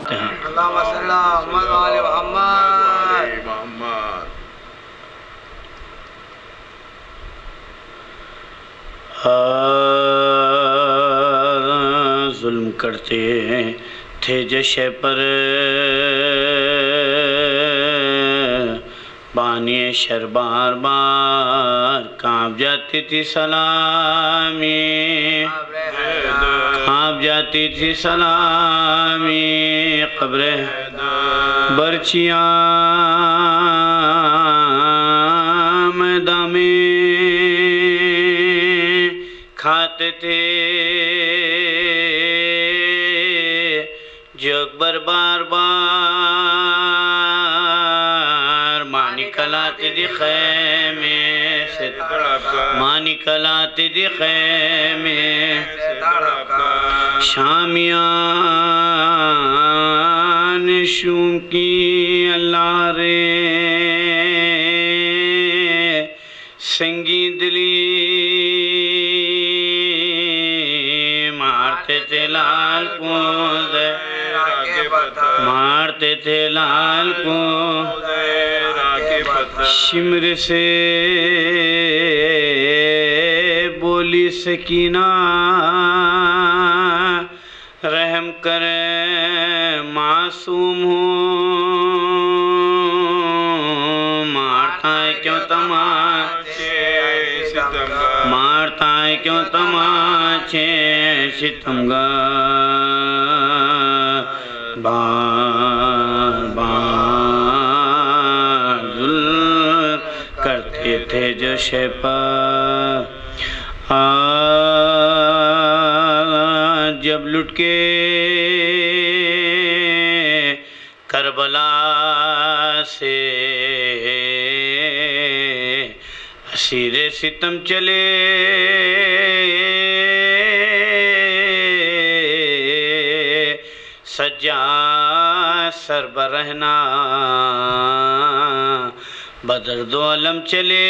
اللہم صلی محمد و آل محمد. ظلم کرتے تھے جشے پر بانی شر بار بار کانپ جاتی تھی سلامی، کانپ جاتی تھی سلامی قبر برچیاں میدان میں کھاتے تھے جو اکبر بار بار مانی کلاتے دی خیمے سے مانی کلاتے دی خیمے شامیان شوم کی اللہ رے سنگی دلی مارتے تھے لال کو مارتے تھے لال کو شمر سے بولی سکینہ رحم کر معصوم ہوں مارتا ہے کیوں تماچے مارتا ہے کیوں تماچے ستمگار بار بار ظلم کرتے تھے جو شے پر جب لٹ کے کربلا سے اسیر ستم چلے سجا سر برہنا بدرد و علم چلے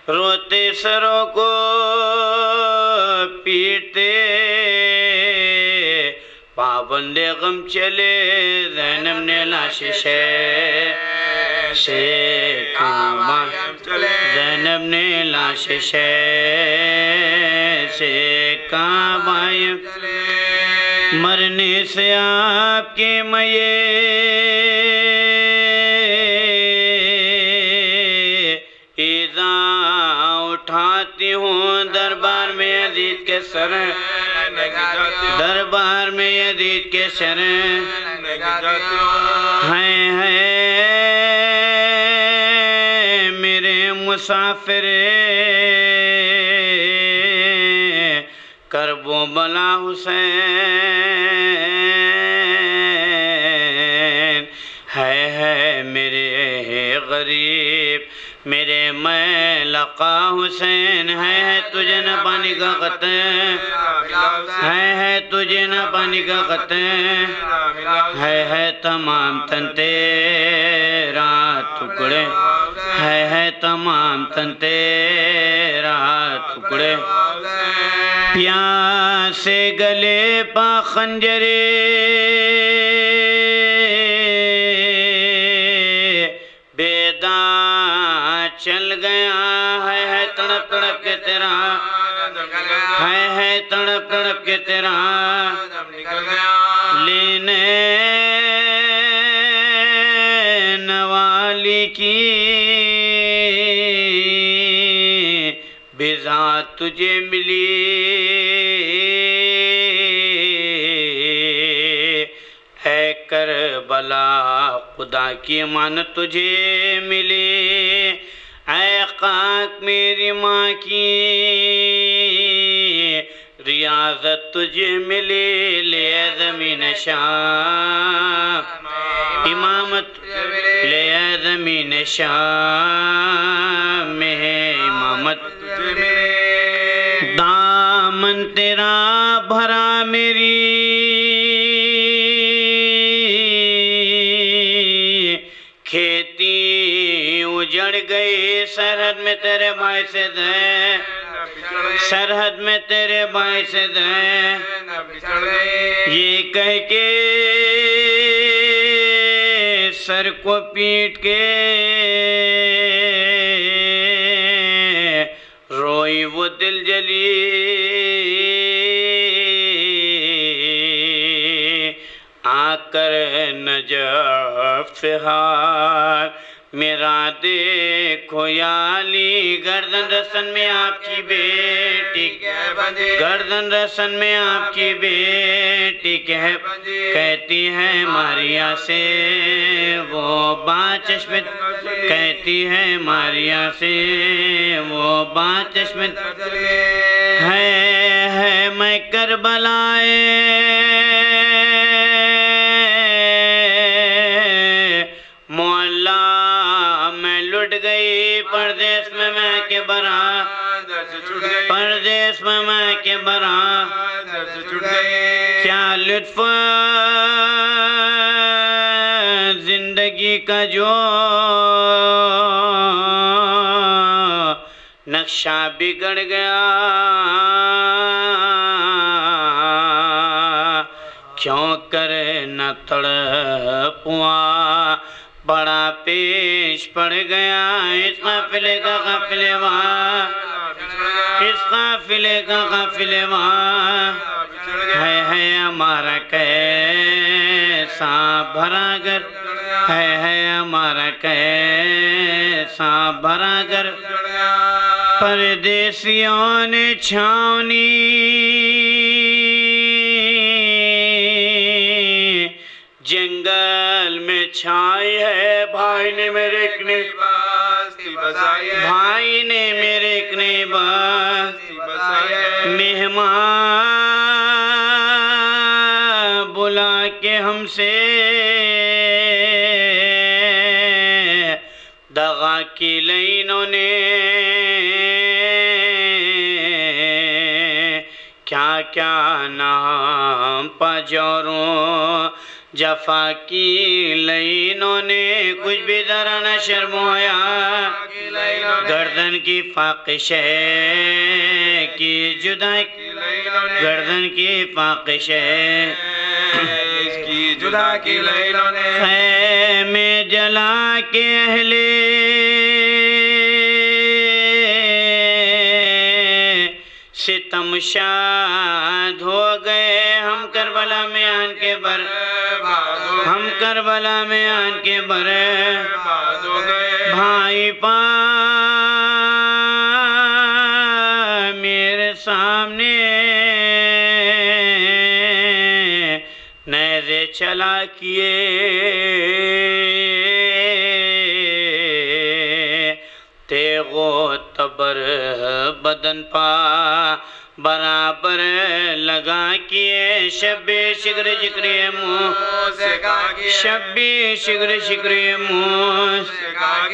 روتے سروں کو پیٹتے پابند غم چلے زینب نے لاش سے کاما زینب نے لاش سے کعبائیں مرنے سے آپ کے میے ایزا اٹھاتی ہوں دربار میں یزید کے سر دربار میں یزید کے سر ہیں میرے مسافر کرب و بلا حسین ہے میرے غریب میرے میں لقا حسین ہے تجھے نہ پانی کا قطع ہے تجھے نہ پانی کا قطع ہے تمام تن تیرا ٹکڑے ہے تمام تن تیرا ٹکڑے پیاسے گلے پا خنجرے چل گیا ہے تڑپ تڑپ کے تیرا ہے تڑپ تڑپ کے تیرا لینے نوالی کی بذات تجھے ملی اے کربلا خدا کی امانت تجھے ملی اے خاک میری ماں کی ریاضت تجھے ملی لے زمین شام امامت لے زمین شام میں ہے امامت دامن تیرا بھرا میری کھیتی اجڑ گئی سرحد میں تیرے بھائی سے دے سرحد میں تیرے بھائی سے دے یہ کہہ کے سر کو پیٹ کے روئی وہ دل جلی آ کر نجف سے ہار میرا دیکھو یا علی گردن رسن میں آپ کی بیٹی گردن رسن میں آپ کی بیٹی کہتی ہے ماریا سے وہ بات چشمت کہتی ہے ماریا سے وہ بات چشمت ہے میں کربلائے گئی پردیس میں کے برا پردیس میں کے برا کیا لطف زندگی کا جو نقشہ بگڑ گیا کیوں کر نہ تڑپوا بڑا پیش پڑ گیا اس قافلے کا قافلے وہاں اس قافلے کا قافلے وہاں ہے ہمارا کیسا بھرا گھر ہے ہمارا کیسا بھرا گھر پردیسیوں نے چھاونی جنگل میں چھائی ہے بھائی نے میرے کنے بھائی نے میرے کنے مہمان بلا کے ہم سے دغا کی لینوں نے کیا کیا نام پجوروں جفا کی لینوں نے کچھ بھی ذرا نہ شرمایا گردن کی فاقش ہے کی جدائی گردن کی فاقش ہے کی جدا کی لینوں نے خیمے جلا کے اہل ستم شاد ہو گئے ہم کربلا میں آن کے بر ہم کربلا میں آن کے بر بھائی پا میرے سامنے نیزے چلا کیے تیغ و تبر بدن پا برابر لگا کیے شب شکر شکری منہ شب شکر شکری منہ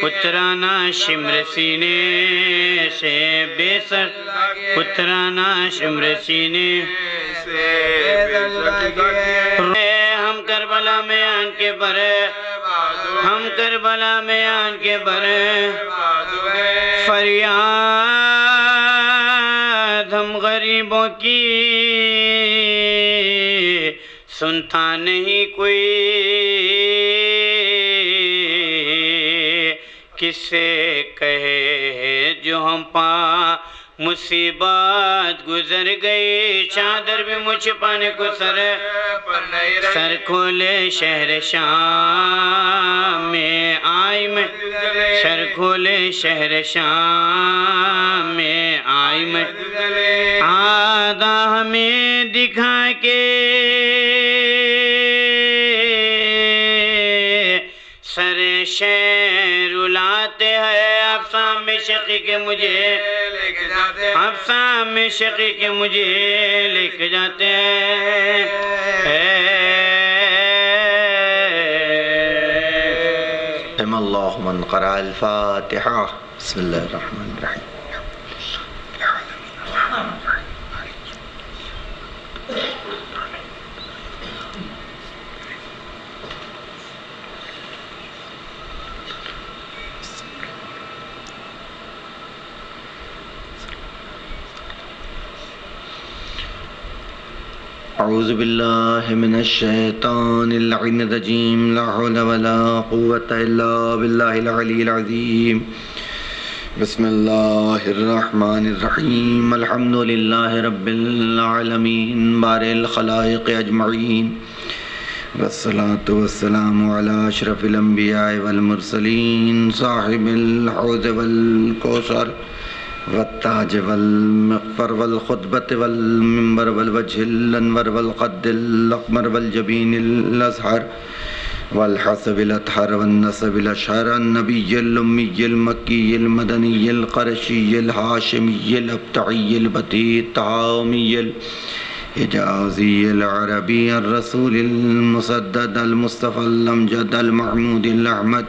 اترانا شمر سینے سے بے سر اترانا شمر سینے ہم کربلا میں آن کے برے ہم کربلا میں آن کے برے فریاد ہم غریبوں کی سنتا نہیں کوئی کس سے کہے جو ہم پا مصیبت گزر گئی چادر بھی مجھ پانے کو سر کھولے شہر شام میں آئی میں سر کھولے شہر شام میں آئی میں آدھا ہمیں دکھا کے سر شہر الاتے ہیں افسام میں شقی کے مجھے افسام میں شقی کے مجھے لے کے جاتے ہیں اللہ من قرأ الفاتحہ بسم اللہ الرحمن الرحیم اعوذ باللہ من الشیطان اللعین الرجیم لا حول ولا قوة الا باللہ العلی العظیم بسم اللہ الرحمن الرحیم الحمد للہ رب العالمین بارئ الخلائق اجمعین والصلاة والسلام علی اشرف الانبیاء والمرسلین صاحب الحوض والکوثر والتاج والمغفر والخطبة والمنبر والوجه الانور والقد الاقمر والجبین الازہر والحسب الاطہر والنسب الاشہر النبی الامی المکی المدنی القرشی الہاشمی الابتعی البتی التہامی الحجازی العربی الرسول المسدد المصطفى الامجد المحمود الاحمد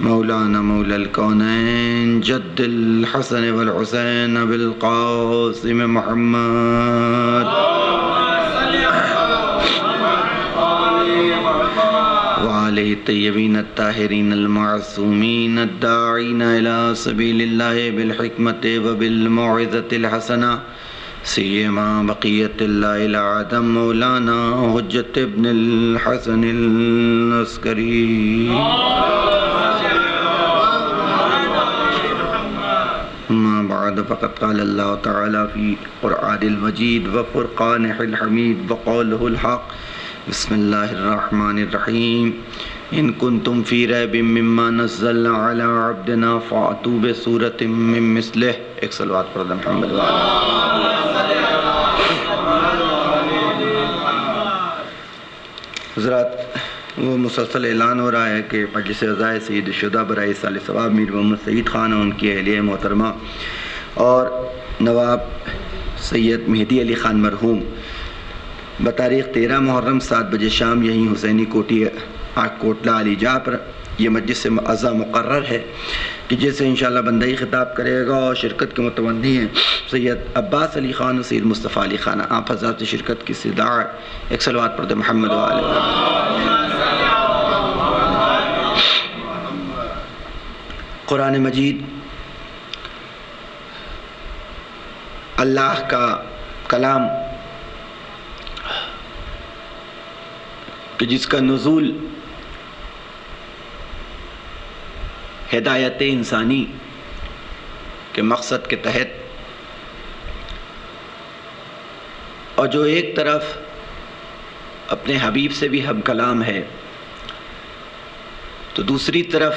مولانا مولا الكونين جد الحسن والحسين بالقاسم محمد وعليه الطيبين الطاهرين المعصومين الداعين إلى سبيل الله بالحكمة وبالموعظة الحسنة سيما بقية الله العظم مولانا حجة ابن الحسن العسكري ما بعد فقد قال الله تعالى في قرآن المجيد وفرقانه الحميد وقوله الحق بسم الله الرحمن الرحيم إن كنتم في ريب مما نزلنا على عبدنا فأتوا بسورة من مثله ایک صلوات پر محمد حضرات وہ مسلسل اعلان ہو رہا ہے کہ مجلس عزائے سید شدہ برائے سال ثواب میر محمد سعید خان اور ان کی اہلیہ محترمہ اور نواب سید مہدی علی خان مرحوم بتاریخ 13 محرم 7 بجے شام یہیں حسینی کوٹی کوٹلہ علی جا پر یہ مجلس اعضا مقرر ہے کہ جیسے انشاءاللہ بندائی خطاب کرے گا اور شرکت کے متولی ہیں سید عباس علی خان اور سید مصطفیٰ علی خان آپ حضرات شرکت کی استدعا ایک صلوات پڑھتے محمد قرآن مجید اللہ کا کلام کہ جس کا نزول ہدایت انسانی کے مقصد کے تحت اور جو ایک طرف اپنے حبیب سے بھی ہم کلام ہے تو دوسری طرف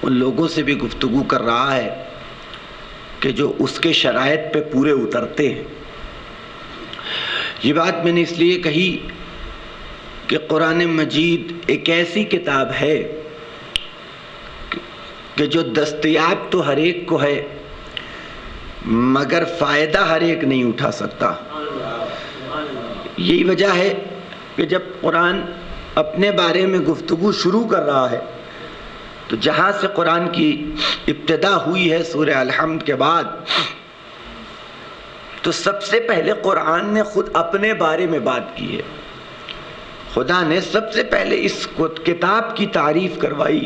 ان لوگوں سے بھی گفتگو کر رہا ہے کہ جو اس کے شرائط پہ پورے اترتے ہیں۔ یہ بات میں نے اس لیے کہی کہ قرآن مجید ایک ایسی کتاب ہے کہ جو دستیاب تو ہر ایک کو ہے مگر فائدہ ہر ایک نہیں اٹھا سکتا۔ یہی وجہ ہے کہ جب قرآن اپنے بارے میں گفتگو شروع کر رہا ہے تو جہاں سے قرآن کی ابتدا ہوئی ہے سورہ الحمد کے بعد تو سب سے پہلے قرآن نے خود اپنے بارے میں بات کی ہے۔ خدا نے سب سے پہلے اس کتاب کی تعریف کروائی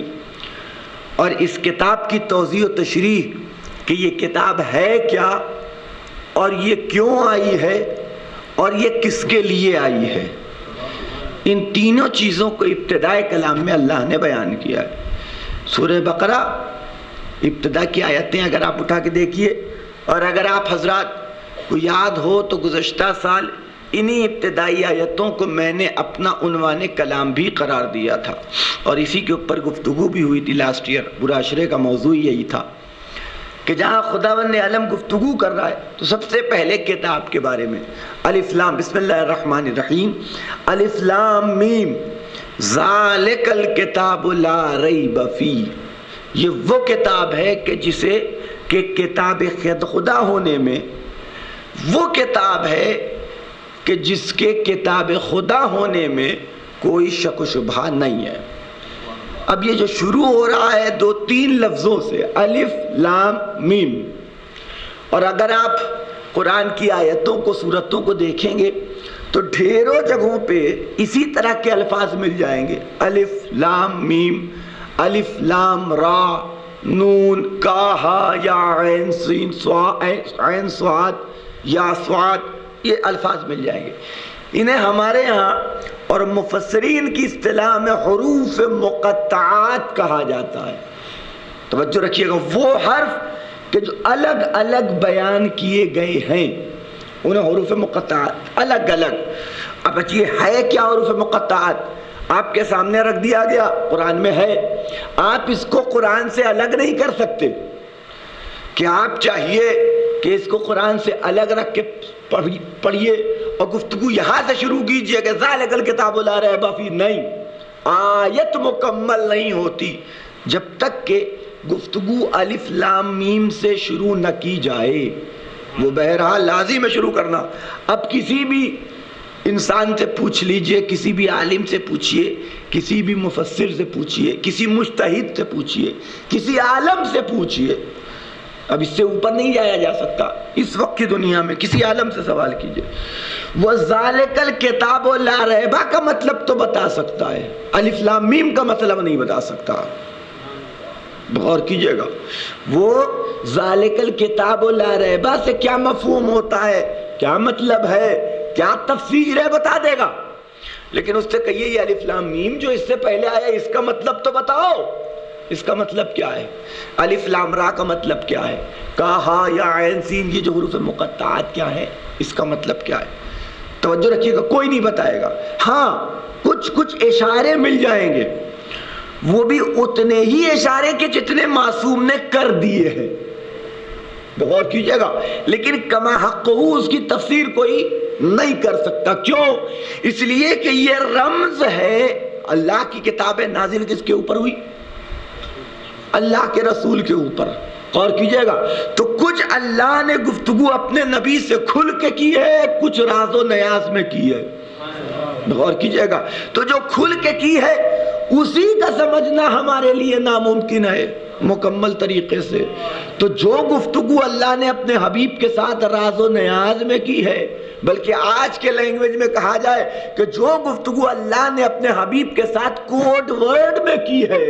اور اس کتاب کی توضیح و تشریح کہ یہ کتاب ہے کیا اور یہ کیوں آئی ہے اور یہ کس کے لیے آئی ہے۔ ان تینوں چیزوں کو ابتدائے کلام میں اللہ نے بیان کیا ہے۔ سورہ بقرہ ابتدا کی آیتیں اگر آپ اٹھا کے دیکھیے اور اگر آپ حضرات کو یاد ہو تو گزشتہ سال انہی ابتدائی آیتوں کو میں نے اپنا عنوان کلام بھی قرار دیا تھا اور اسی کے اوپر گفتگو بھی ہوئی تھی لاسٹ ایئر۔ برا عشرے کا موضوع یہی تھا کہ جہاں خداوند عالم گفتگو کر رہا ہے تو سب سے پہلے کتاب کے بارے میں الف لام بسم اللہ الرحمن الرحیم الف لام میم ذالک الکتاب لا ریب فیہ، یہ وہ کتاب ہے کہ جسے کہ کتاب خدا ہونے میں وہ کتاب ہے کہ جس کے کتاب خدا ہونے میں کوئی شک و شبہ نہیں ہے۔ اب یہ جو شروع ہو رہا ہے 2-3 لفظوں سے الف لام میم، اور اگر آپ قرآن کی آیتوں کو سورتوں کو دیکھیں گے تو ڈھیروں جگہوں پہ اسی طرح کے الفاظ مل جائیں گے، الف لام میم، الف لام را نون کاہا یا عین سین عین صاد یا صاد یہ الفاظ مل جائیں گے. انہیں ہمارے ہاں اور مفسرین کی اصطلاح میں حروف مقطعات کہا جاتا ہے. توجہ رکھیے گا، وہ حرف کہ جو الگ الگ بیان کیے گئے ہیں انہیں حروف مقطعات الگ الگ. اب یہ ہے کیا حروف مقطعات؟ آپ کے سامنے رکھ دیا گیا، قرآن میں ہے. آپ اس کو قرآن سے الگ نہیں کر سکتے کہ آپ چاہیے کہ اس کو قرآن سے الگ رکھ کے پڑھیے اور گفتگو یہاں سے شروع کیجئے کہ ذالک الکتاب لا ریب فیہ. نہیں، آیت مکمل نہیں ہوتی جب تک کہ گفتگو الف لام میم سے شروع نہ کی جائے. وہ بہرحال لازم ہے شروع کرنا. اب کسی بھی انسان سے پوچھ لیجئے، کسی بھی عالم سے پوچھئے، کسی بھی مفسر سے پوچھئے، کسی مجتہد سے پوچھئے، کسی عالم سے پوچھئے. اب اس سے اوپر نہیں جایا جا سکتا اس وقت کی دنیا میں. کسی عالم سے سوال کیجئے، وہ ذالک الکتاب لا ریب کا مطلب تو بتا سکتا ہے، الف لام میم کا مطلب نہیں بتا سکتا. غور کیجئے گا، وہ ذالک الکتاب لا ریب سے کیا مفہوم ہوتا ہے، کیا مطلب ہے، کیا تفسیر ہے، بتا دے گا. لیکن اس سے کہیے یہ الف لام میم جو اس سے پہلے آیا اس کا مطلب تو بتاؤ، اس کا مطلب کیا ہے؟ الف لام را کا مطلب کیا ہے؟ کہا یا عین سین یہ جو حروف مقطعات کیا ہے، اس کا مطلب کیا ہے؟ توجہ رکھیے گا، کوئی نہیں بتائے گا. ہاں کچھ اشارے مل جائیں گے، وہ بھی اتنے ہی اشارے کے جتنے معصوم نے کر دیے ہیں. غور کیجئے گا، لیکن کما حق ہو اس کی تفسیر کوئی نہیں کر سکتا. کیوں؟ اس لیے کہ یہ رمز ہے. اللہ کی کتاب نازل کس کے اوپر ہوئی؟ اللہ کے رسول کے اوپر. غور کیجئے گا، تو کچھ اللہ نے گفتگو اپنے نبی سے کھل کے کی ہے، کچھ راز و نیاز میں کی ہے. غور کیجئے گا، تو جو کھل کے کی ہے اسی کا سمجھنا ہمارے لیے ناممکن ہے مکمل طریقے سے. تو جو گفتگو اللہ نے اپنے حبیب کے ساتھ راز و نیاز میں کی ہے، بلکہ آج کے لینگویج میں کہا جائے کہ جو گفتگو اللہ نے اپنے حبیب کے ساتھ کوڈ ورڈ میں کی ہے.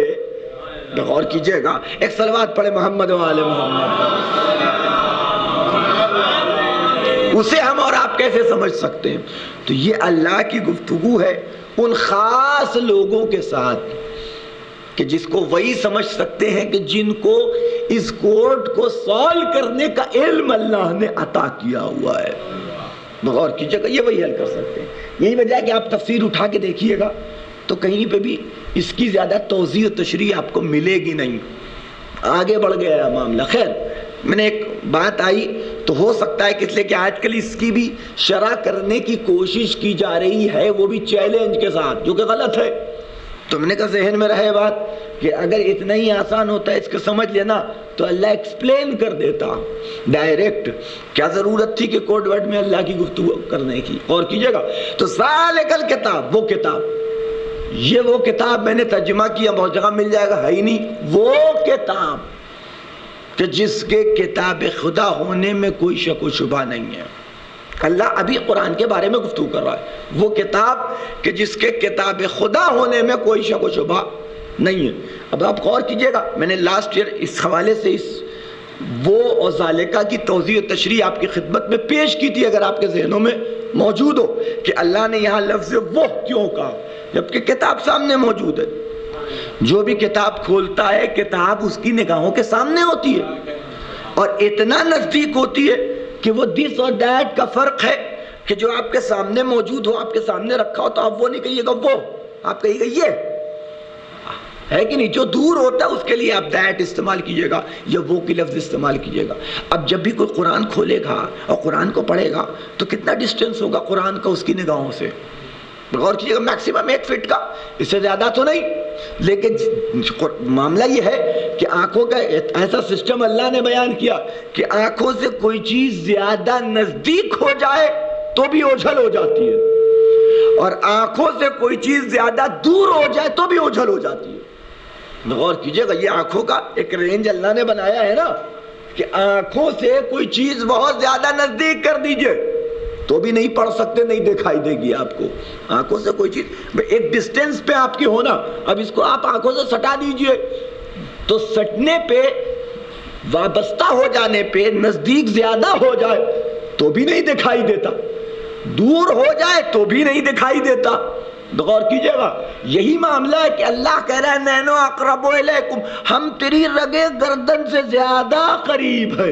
غور کیجئے گا، ایک صلوات پڑھے محمد و آل محمد. اسے ہم اور آپ کیسے سمجھ سکتے ہیں؟ تو یہ اللہ کی گفتگو ہے ان خاص لوگوں کے ساتھ کہ جس کو وہی سمجھ سکتے ہیں کہ جن کو اس کوڈ کو سالو کرنے کا علم اللہ نے عطا کیا ہوا ہے. غور کیجئے گا، یہ وہی حل کر سکتے ہیں. یہی وجہ ہے کہ آپ تفسیر اٹھا کے دیکھیے گا تو کہیں پہ بھی اس کی زیادہ توضیح و تشریح آپ کو ملے گی نہیں. آگے بڑھ گیا ہے معاملہ. خیر، میں نے ایک بات آئی تو ہو سکتا ہے کہ اس لیے کہ آج کل اس کی بھی شرح کرنے کی کوشش کی جا رہی ہے، وہ بھی چیلنج کے ساتھ، جو کہ غلط ہے. تو میں نے کہا ذہن میں رہے بات کہ اگر اتنا ہی آسان ہوتا ہے اس کو سمجھ لینا تو اللہ ایکسپلین کر دیتا ڈائریکٹ. کیا ضرورت تھی کہ کوڈ ورڈ میں اللہ کی گفتگو کرنے کی؟ اور کیجئے گا، تو ذالک الکتاب، وہ کتاب، یہ وہ کتاب میں نے ترجمہ کیا، بہت جگہ مل جائے گا، ہے ہی نہیں. وہ کتاب کہ جس کے کتاب خدا ہونے میں کوئی شک و شبہ نہیں ہے. اللہ ابھی قرآن کے بارے میں گفتگو کر رہا ہے. وہ کتاب کہ جس کے کتاب خدا ہونے میں کوئی شک و شبہ نہیں ہے. اب آپ غور کیجئے گا، میں نے لاسٹ ایئر اس حوالے سے وہ اور ذالکہ کی توضیح و تشریح آپ کی خدمت میں پیش کی تھی، اگر آپ کے ذہنوں میں موجود ہو کہ اللہ نے یہاں لفظ وہ کیوں کہا جبکہ کتاب سامنے موجود ہے. جو بھی کتاب کھولتا ہے کتاب اس کی نگاہوں کے سامنے ہوتی ہے اور اتنا نزدیک ہوتی ہے کہ وہ دس اور دیٹ کا فرق ہے کہ جو آپ کے سامنے موجود ہو، آپ کے سامنے رکھا ہو، تو آپ وہ نہیں کہیے گا وہ، آپ کہیے گا یہ ہے کہ نہیں. جو دور ہوتا ہے اس کے لیے آپ دیٹ استعمال کیجئے گا یا وہ کی لفظ استعمال کیجئے گا. اب جب بھی کوئی قرآن کھولے گا اور قرآن کو پڑھے گا تو کتنا ڈسٹینس ہوگا قرآن کا اس کی نگاہوں سے؟ غور کیجئے گا، میکسیمم 1 فٹ کا، اس سے زیادہ تو نہیں. لیکن معاملہ یہ ہے کہ آنکھوں کا ایسا سسٹم اللہ نے بیان کیا کہ آنکھوں سے کوئی چیز زیادہ نزدیک ہو جائے تو بھی اوجھل ہو جاتی ہے اور آنکھوں سے کوئی چیز زیادہ دور ہو جائے تو بھی اوجھل ہو جاتی ہے. غور کیجئے گا، یہ آنکھوں کا ایک رینج اللہ نے بنایا ہے نا کہ آنکھوں سے کوئی چیز بہت زیادہ نزدیک کر دیجئے تو بھی نہیں پڑھ سکتے، نہیں دکھائی دے گی آپ کو. آنکھوں سے کوئی چیز ایک ڈسٹینس پہ آپ کی ہونا، اب اس کو آپ آنکھوں سے سٹا دیجئے تو سٹنے پہ، وابستہ ہو جانے پہ، نزدیک زیادہ ہو جائے تو بھی نہیں دکھائی دیتا. دور ہو جائے تو بھی نہیں دکھائی دیتا. غور کیجئے گا, یہی معاملہ ہے کہ اللہ کہہ رہا ہے نینو اقرب الیکم, ہم تیری رگے گردن سے زیادہ قریب ہے.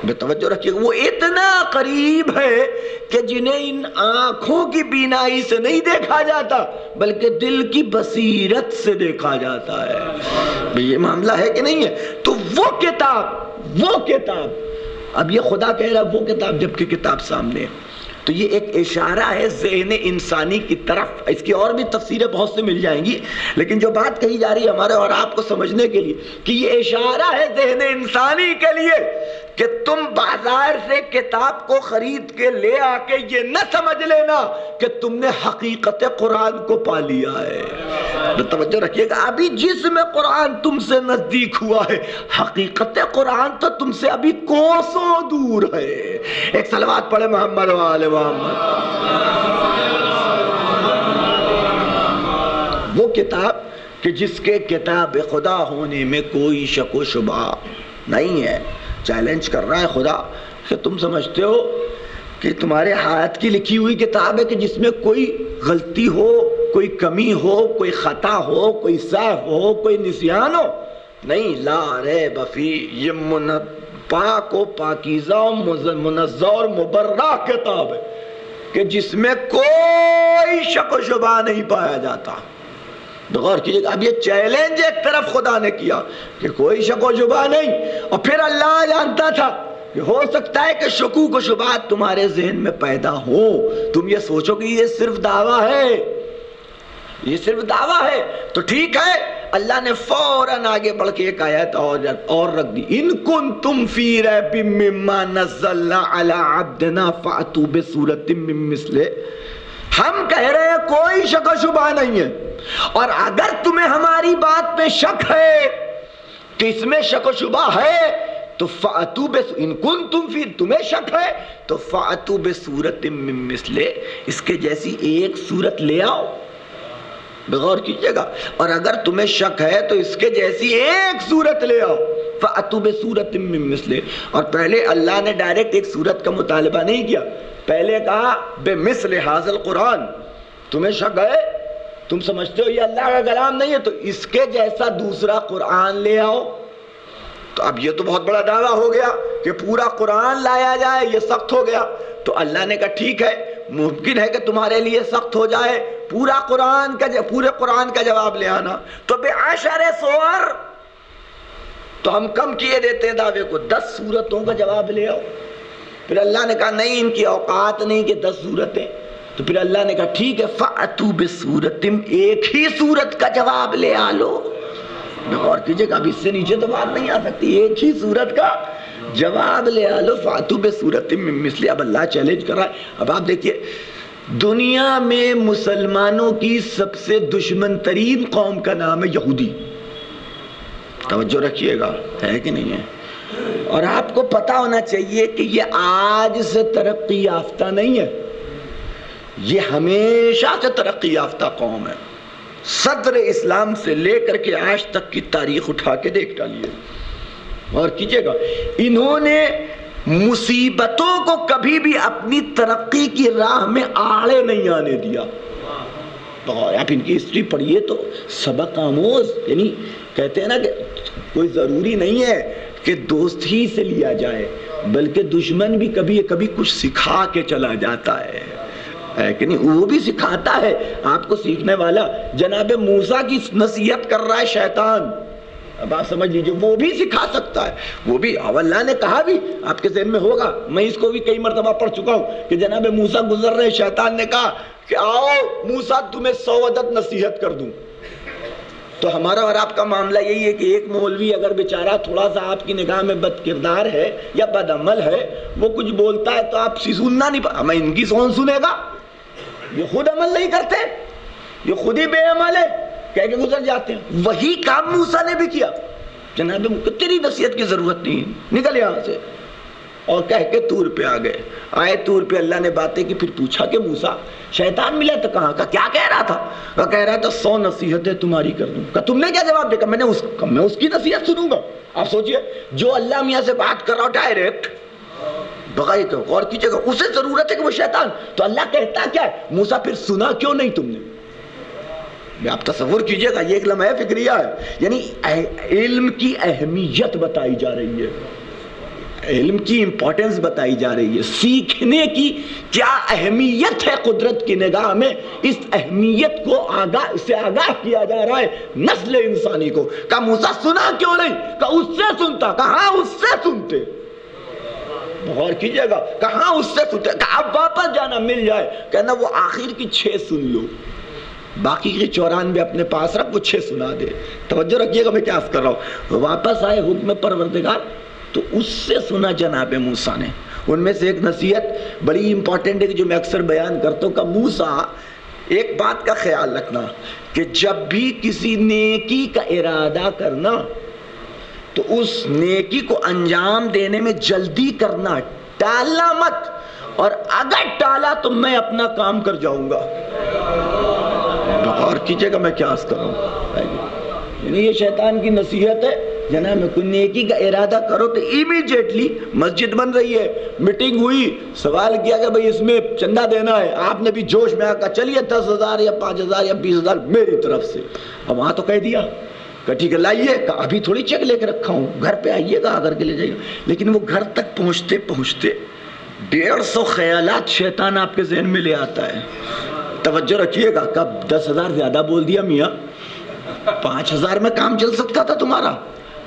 بے توجہ رکھیے, وہ اتنا قریب ہے کہ جنہیں ان آنکھوں کی بینائی سے نہیں دیکھا جاتا بلکہ دل کی بصیرت سے دیکھا جاتا ہے. یہ معاملہ ہے کہ نہیں ہے؟ تو وہ کتاب, اب یہ خدا کہہ رہا ہے وہ کتاب, جبکہ کتاب سامنے ہے. تو یہ ایک اشارہ ہے ذہن انسانی کی طرف. اس کی اور بھی تفسیریں بہت سے مل جائیں گی, لیکن جو بات کہی جا رہی ہے ہمارے اور آپ کو سمجھنے کے لیے کہ یہ اشارہ ہے ذہن انسانی کے لیے کہ تم بازار سے کتاب کو خرید کے لے آ کے یہ نہ سمجھ لینا کہ تم نے حقیقت قرآن کو پا لیا ہے. تو توجہ رکھیے گا, ابھی جس میں قرآن تم سے نزدیک ہوا ہے, حقیقت قرآن تو تم سے ابھی کوسوں دور ہے. ایک صلوات پڑھے محمد و آل محمد. وہ کتاب کہ جس کے کتاب خدا ہونے میں کوئی شک و شبہ نہیں ہے. چیلنج کر رہا ہے خدا کہ تم سمجھتے ہو کہ تمہارے ہاتھ کی لکھی ہوئی کتاب ہے کہ جس میں کوئی غلطی ہو, کوئی کمی ہو, کوئی خطا ہو, کوئی سہو ہو, کوئی نسیان ہو؟ نہیں, لا ریب فی, یہ پاک و پاکیزہ منزہ اور مبرہ کتاب ہے کہ جس میں کوئی شک و شبہ نہیں پایا جاتا. غور کیجئے گا, اب یہ چیلنج ایک طرف خدا نے کیا کہ کوئی شک و شبہ نہیں, اور پھر اللہ جانتا تھا کہ ہو سکتا ہے کہ شکوک و شبہات تمہارے ذہن میں پیدا ہو, تم یہ سوچو کہ یہ صرف دعویٰ ہے, یہ صرف دعویٰ ہے. تو ٹھیک ہے, اللہ نے فوراً آگے بڑھ کے ایک آیت اور رکھ دی, ان کنتم فی ریب مما نزلنا علی عبدنا فأتوا بسورۃ من مثلہ. ہم کہہ رہے ہیں کوئی شک و شبہ نہیں ہے, اور اگر تمہیں ہماری بات پہ شک ہے کہ اس میں شک و شبہ ہے تو فأتوا ان کنتم فی, تمہیں شک ہے تو فأتوا بسورۃ من مثلہ, اس کے جیسی ایک سورت لے آؤ. بغور کیجئے گا, اور اگر تمہیں شک ہے تو اس کے جیسی ایک سورت لے آؤ. فأتوا بسورۃ من مثلہ, اور پہلے اللہ نے ڈائریکٹ ایک سورت کا مطالبہ نہیں کیا, پہلے کہا بمثل ھذا القرآن. تمہیں شک ہے, تم سمجھتے ہو یہ اللہ کا کلام نہیں ہے, تو اس کے جیسا دوسرا قرآن لے آؤ. تو اب یہ تو بہت بڑا دعویٰ ہو گیا کہ پورا قرآن لایا جائے, یہ سخت ہو گیا. تو اللہ نے کہا ٹھیک ہے, ممکن ہے کہ تمہارے لیے سخت ہو جائے, پورے قرآن کا جواب لے آنا. تو بعشر سور, تو ہم کم کیے دیتے ہیں دعوے کو, 10 سورتوں کا جواب لے آؤ. پھر اللہ نے کہا نہیں, ان کی اوقات نہیں کہ 10 سورتیں. تو پھر اللہ نے کہا ٹھیک ہے, فأتوا بسورۃ, ایک ہی سورت کا جواب لے آ لو. غور کیجئے گا, اب اس سے نیچے تو بات نہیں آ سکتی, ایک ہی سورت کا جواب لے آ لو. فأتوا بسورۃ من مثلہ. اب اللہ چیلنج کر رہا ہے. اب آپ دیکھیے, دنیا میں مسلمانوں کی سب سے دشمن ترین قوم کا نام ہے یہودی. توجہ رکھیے گا, ہے کہ نہیں ہے؟ اور آپ کو پتا ہونا چاہیے کہ یہ آج سے ترقی یافتہ نہیں ہے, یہ ہمیشہ سے ترقی یافتہ قوم ہے. صدر اسلام سے لے کر کے آج تک کی تاریخ اٹھا کے دیکھ ڈالیے اور کیجئے گا, انہوں نے مصیبتوں کو کبھی بھی اپنی ترقی کی راہ میں آڑے نہیں آنے دیا. آپ ان کی ہسٹری پڑھیے تو سبق آموز, یعنی کہتے ہیں نا کہ کوئی ضروری نہیں ہے کہ دوست ہی سے لیا جائے, بلکہ دشمن بھی کبھی کبھی کچھ سکھا کے چلا جاتا ہے کہ نہیں, وہ بھی سکھاتا ہے آپ کو سیکھنے والا. جناب موسیٰ کی نصیحت کر رہا ہے شیطان, اب آپ سمجھ لیجئے وہ بھی سکھا سکتا ہے, وہ بھی. اللہ نے کہا بھی, آپ کے ذہن میں ہوگا, میں اس کو بھی کئی مرتبہ پڑھ چکا ہوں کہ جناب موسیٰ گزر رہے, شیطان نے کہا کہ آؤ موسیٰ تمہیں 100 عدد نصیحت کر دوں. تو ہمارا اور آپ کا معاملہ یہی ہے کہ ایک مولوی اگر بیچارہ تھوڑا سا آپ کی نگاہ میں بد کردار ہے یا بد عمل ہے, وہ کچھ بولتا ہے تو آپ سننا نہیں, ہمیں ان کی کون سنے گا؟ یہ خود عمل نہیں کرتے, یہ خود ہی بے عمل ہے, کہہ کے گزر جاتے ہیں. وہی کام موسیٰ نے بھی کیا. جناب تیری نصیحت کی ضرورت نہیں, نکل یہاں سے, اور کہہ کے طور پہ آ گئے. آئے طور پہ, اللہ نے باتیں کی, پھر پوچھا کہ موسیٰ شیطان ملا تو کہاں کا, کیا کہہ رہا تھا؟ وہ کہہ رہا تھا 100 نصیحتیں تمہاری کر دوں. کہا تم نے کیا جواب دیا؟ میں اس کی نصیحت سنوں گا. آپ سوچئے, جو اللہ میاں سے بات کر رہا ہو ڈائریکٹ, بغیر تو غور کیجئے گا، اسے ضرورت ہے کہ وہ شیطان، تو اللہ کہتا کیا ہے موسیٰ پھر سنا کیوں نہیں تم نے؟ آپ تصور کیجئے گا، یہ ایک لمحہ فکریہ ہے، یعنی علم کی اہمیت بتائی جا رہی ہے، علم کی امپورٹنس بتائی جا رہی ہے، سیکھنے کی کیا اہمیت ہے قدرت کی نگاہ میں، اس اہمیت کو آگاہ کیا جا رہا ہے نسل انسانی کو۔ کہا موسیٰ سنا کیوں نہیں؟ کہا اس سے سنتا، کہاں اس سے سنتے، غور کیجئے گا، کہاں اس سے سنتے، کہا اب واپس جانا مل جائے، کہنا وہ آخر کی 6 سن لو، باقی کی 94 اپنے پاس رکھ، وہ 6 سنا دے۔ توجہ رکھیے گا میں کیا عرض کر رہا ہوں، واپس آئے حکم پروردگار، تو اس سے سنا جناب موسیٰ نے۔ ان میں سے ایک نصیحت بڑی امپورٹنٹ ہے جو میں اکثر بیان کرتا ہوں کہ موسیٰ ایک بات کا خیال رکھنا کہ جب بھی کسی نیکی کا ارادہ کرنا تو اس نیکی کو انجام دینے میں جلدی کرنا، ٹالنا مت، اور اگر ٹالا تو میں اپنا کام کر جاؤں گا۔ غور کیجئے گا میں کیا عرض کر رہا ہوں، یعنی یہ شیطان کی نصیحت ہے، جناب میں کوئی نیکی کا ارادہ کرو تو امیڈیٹلی مسجد بن رہی ہے، میٹنگ ہوئی، سوال کیا کہ بھئی اس میں چندہ دینا ہے، آپ نے بھی جوش میں آکا چلیے 10,000 یا 5,000 یا 20,000 میری طرف سے، اب وہاں تو کہہ دیا کہ ٹھیک ہے لائیے، ابھی تھوڑی چیک لے کے رکھا ہوں، گھر پہ آئیے گا کر کے لے جائیے گا، لیکن وہ گھر تک پہنچتے پہنچتے 150 خیالات شیطان آپ کے ذہن میں لے آتا ہے۔ توجہ رکھیے گا، کب 10,000 زیادہ بول دیا میاں، 5,000 میں کام چل سکتا تھا تمہارا،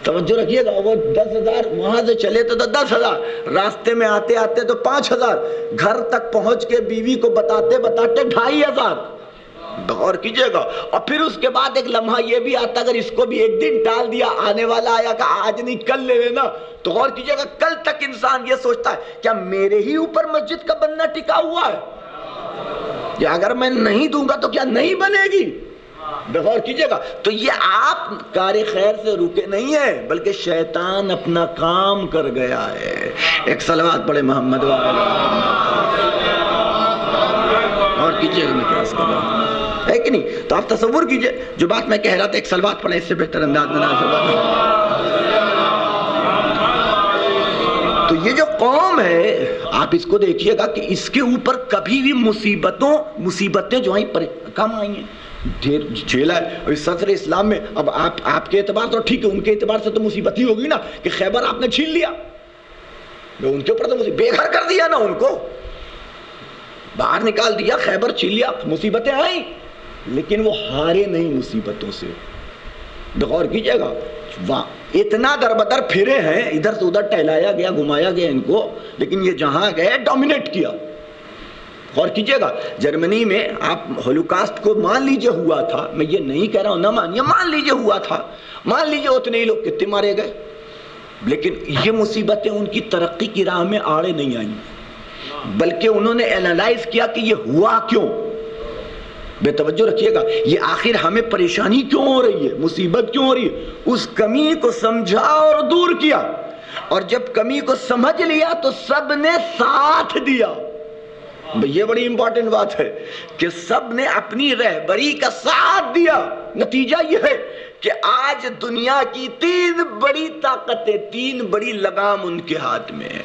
توجہ رکھیے گا، وہ 10,000 وہاں سے چلے تو 10,000، راستے میں آتے آتے تو 5,000، گھر تک پہنچ کے بیوی کو بتاتے 2,500، غور کیجئے گا، اور پھر اس کے بعد ایک لمحہ یہ بھی آتا اگر اس کو بھی ایک دن ٹال دیا، آنے والا آیا کہ آج نہیں کل لے لینا، تو غور کیجئے گا کل تک انسان یہ سوچتا ہے کیا میرے ہی اوپر مسجد کا بننا ٹکا ہوا ہے، یا اگر میں نہیں دوں گا تو کیا نہیں بنے گی، غور کیجئے گا۔ تو یہ آپ کار خیر سے رکے نہیں ہیں بلکہ شیطان اپنا کام کر گیا ہے۔ ایک صلوات پڑھے محمد اور کیجئے گا میں کیا کر رہا ہوں، ہے کہ نہیں؟ تو آپ تصور کیجئے جو بات میں کہہ رہا تھا، ایک صلوات پڑھے اس سے بہتر انداز میں نہ ہوگا۔ تو یہ جو قوم ہے آپ اس کو دیکھیے گا کہ اس کے اوپر کبھی بھی مصیبتیں جو آئیں کم آئی ہیں، ڈھیر جھیلا ہے۔ اور اس سطر اسلام میں اب آپ کے اعتبار تو ٹھیک ہے، ان کے اعتبار سے تو مصیبت ہی ہوگی نا کہ خیبر آپ نے چھین لیا، ان کے اوپر تو بے گھر کر دیا نا، ان کو باہر نکال دیا، خیبر چھین لیا، مصیبتیں آئیں لیکن وہ ہارے نہیں مصیبتوں سے۔ غور کیجئے گا اتنا در بدر پھرے ہیں، ادھر سے ادھر ٹہلایا گیا، گھمایا گیا ان کو، لیکن یہ جہاں گئے ڈومینیٹ کیا۔ غور کیجئے گا جرمنی میں آپ ہولوکاسٹ کو مان لیجئے ہوا تھا، میں یہ نہیں کہہ رہا ہوں نہ مانیے، مان لیجئے ہوا تھا، مان لیجئے اتنے ہی لوگ کتنے مارے گئے، لیکن یہ مصیبتیں ان کی ترقی کی راہ میں آڑے نہیں آئیں، بلکہ انہوں نے اینالائز کیا کہ یہ ہوا کیوں۔ بے توجہ رکھیے گا، یہ آخر ہمیں پریشانی کیوں ہو رہی ہے، مصیبت کیوں ہو رہی ہے، اس کمی کو سمجھا اور دور کیا، اور جب کمی کو سمجھ لیا تو سب نے ساتھ دیا۔ یہ بڑی امپورٹنٹ بات ہے کہ سب نے اپنی رہبری کا ساتھ دیا۔ نتیجہ یہ ہے کہ آج دنیا کی 3 بڑی طاقتیں، 3 بڑی لگام ان کے ہاتھ میں ہے۔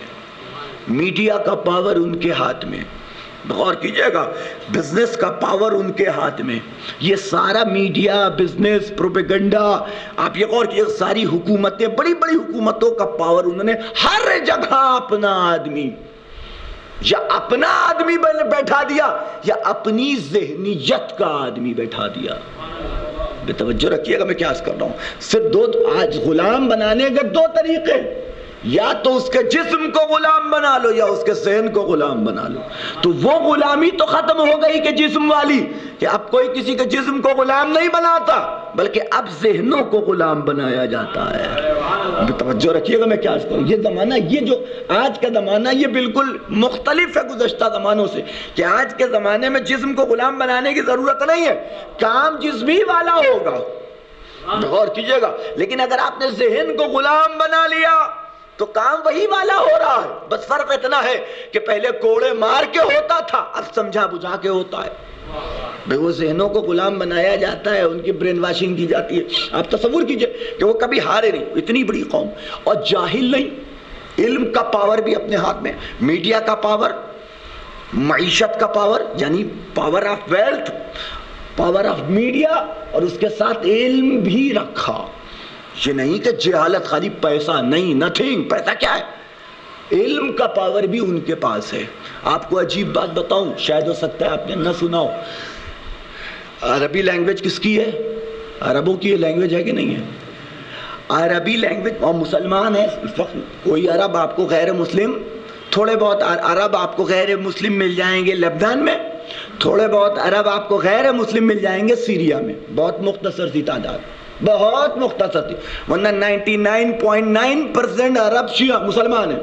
میڈیا کا پاور ان کے ہاتھ میں، غور کیجئے گا، بزنس کا پاور ان کے ہاتھ میں، یہ سارا میڈیا، بزنس، پروپیگنڈا، آپ یہ غور کیجئے، ساری حکومتیں، بڑی بڑی حکومتوں کا پاور انہوں نے ہر جگہ اپنا آدمی یا اپنا آدمی بیٹھا دیا یا اپنی ذہنیت کا آدمی بیٹھا دیا۔ بے توجہ رکھیے گا میں کیا عرض کر رہا ہوں، صرف آج غلام بنانے کے 2 طریقے، یا تو اس کے جسم کو غلام بنا لو یا اس کے ذہن کو غلام بنا لو۔ تو وہ غلامی تو ختم ہو گئی کہ جسم والی، کہ اب کوئی کسی کے جسم کو غلام نہیں بناتا بلکہ اب ذہنوں کو غلام بنایا جاتا ہے۔ توجہ رکھیے گا میں کیا عرض کروں، یہ زمانہ، یہ جو آج کا زمانہ، یہ بالکل مختلف ہے گزشتہ زمانوں سے، کہ آج کے زمانے میں جسم کو غلام بنانے کی ضرورت نہیں ہے، کام جسمی والا ہوگا، غور کیجئے گا، لیکن اگر آپ نے ذہن کو غلام بنا لیا تو کام وہی والا ہو رہا ہے، بس فرق اتنا ہے کہ پہلے کوڑے مار کے ہوتا تھا، اب سمجھا بجھا کے ہوتا ہے۔ بھئی وہ ذہنوں کو غلام بنایا جاتا ہے، ان کی برین واشنگ کی جاتی ہے۔ آپ تصور کیجئے کہ وہ کبھی ہارے نہیں، اتنی بڑی قوم، اور جاہل نہیں، علم کا پاور بھی اپنے ہاتھ میں، میڈیا کا پاور، معیشت کا پاور یعنی power of wealth, power of media, اور اس کے ساتھ علم بھی رکھا۔ یہ نہیں کہ جہالت خالی پیسہ نہیں، نتھنگ، پیسہ کیا ہے، علم کا پاور بھی ان کے پاس ہے۔ آپ کو عجیب بات بتاؤں، شاید ہو سکتا ہے آپ نے نہ سنا ہو، عربی لینگویج کس کی ہے؟ عربوں کی یہ لینگویج ہے کہ نہیں ہے؟ عربی لینگویج، اور مسلمان ہے اس وقت، کوئی عرب آپ کو غیر مسلم، تھوڑے بہت عرب آپ کو غیر مسلم مل جائیں گے لبنان میں، تھوڑے بہت عرب آپ کو غیر مسلم مل جائیں گے سیریا میں، بہت مختصر سی تعداد، بہت مختصر سی، ورنہ 99.9% عرب شیعہ مسلمان ہیں،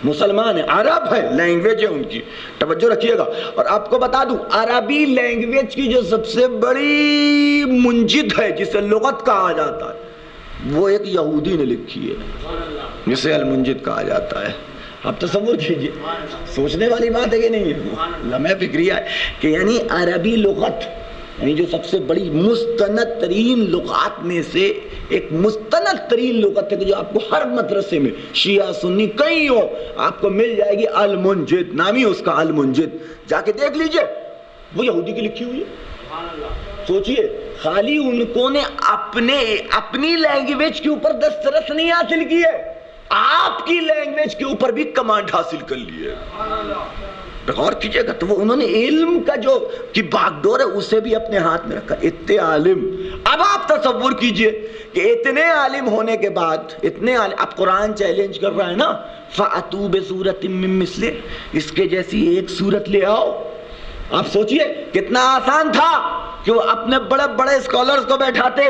مسلمان ہیں، عرب ہے، لینگویج ہے ان کی، توجہ رکھیے گا۔ اور آپ کو بتا دوں عربی لینگویج کی جو سب سے بڑی منجد ہے جسے لغت کہا جاتا ہے، وہ ایک یہودی نے لکھی ہے جسے المنجد کہا جاتا ہے۔ آپ تصور کیجئے، سوچنے والی بات ہے کہ نہیں ہے، لمحہ فکریہ ہے کہ یعنی عربی لغت یعنی جو سب سے بڑی مستند ترین لغات میں سے ایک مستند ترین لغت ہے کہ جو آپ کو ہر مدرسے میں شیعہ سنی کہیں ہو آپ کو مل جائے گی، المنجد نام ہی اس کا، المنجد، جا کے دیکھ لیجئے، وہ یہودی کی لکھی ہوئی ہے۔ سوچئے خالی ان کو نے اپنی لینگویج کے اوپر دسترس نہیں حاصل کی ہے، آپ کی لینگویج کے اوپر بھی کمانڈ حاصل کر لی ہے۔ غور کیجئے گا تو وہ انہوں نے علم کا جو کی باغ ڈور ہے اسے بھی اپنے ہاتھ میں رکھا، اتنے عالم۔ اب آپ تصور کیجئے کہ اتنے عالم ہونے کے بعد، اتنے عالم، اب قرآن چیلنج کر رہا ہے نا، فَأْتُوا بِسُورَةٍ مِّن مِّثْلِهِ، اس کے جیسی ایک سورت لے آؤ۔ آپ سوچئے کتنا آسان تھا کہ وہ اپنے بڑے بڑے اسکالرز کو بیٹھاتے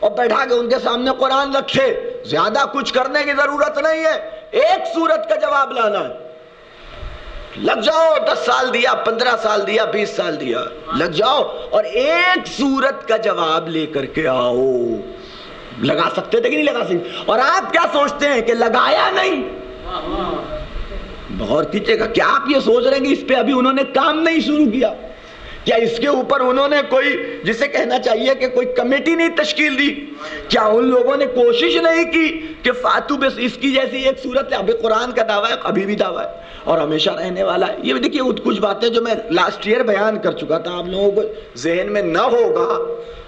اور بیٹھا کے ان کے سامنے قرآن رکھے، زیادہ کچھ کرنے کی ضرورت نہیں ہے، ایک سورت کا جواب لانا ہے، لگ جاؤ، 10 سال دیا، 15 سال دیا، 20 سال دیا، لگ جاؤ اور ایک سورت کا جواب لے کر کے آؤ۔ لگا سکتے تھے کہ نہیں لگا سکتے؟ اور آپ کیا سوچتے ہیں کہ لگایا نہیں؟ غور کیجئے گا، کیا آپ یہ سوچ رہے ہیں کہ اس پہ ابھی انہوں نے کام نہیں شروع کیا؟ کیا اس کے اوپر انہوں نے کوئی، جسے کہنا چاہیے کہ کوئی کمیٹی نہیں تشکیل دی؟ کیا ان لوگوں نے کوشش نہیں کی کہ فاتو بس اس کی جیسی ایک صورت ہے؟ ابھی قرآن کا دعویٰ ہے، ابھی بھی دعویٰ ہے اور ہمیشہ رہنے والا ہے۔ یہ دیکھیے کچھ باتیں جو میں لاسٹ ایئر بیان کر چکا تھا، آپ لوگوں کو ذہن میں نہ ہوگا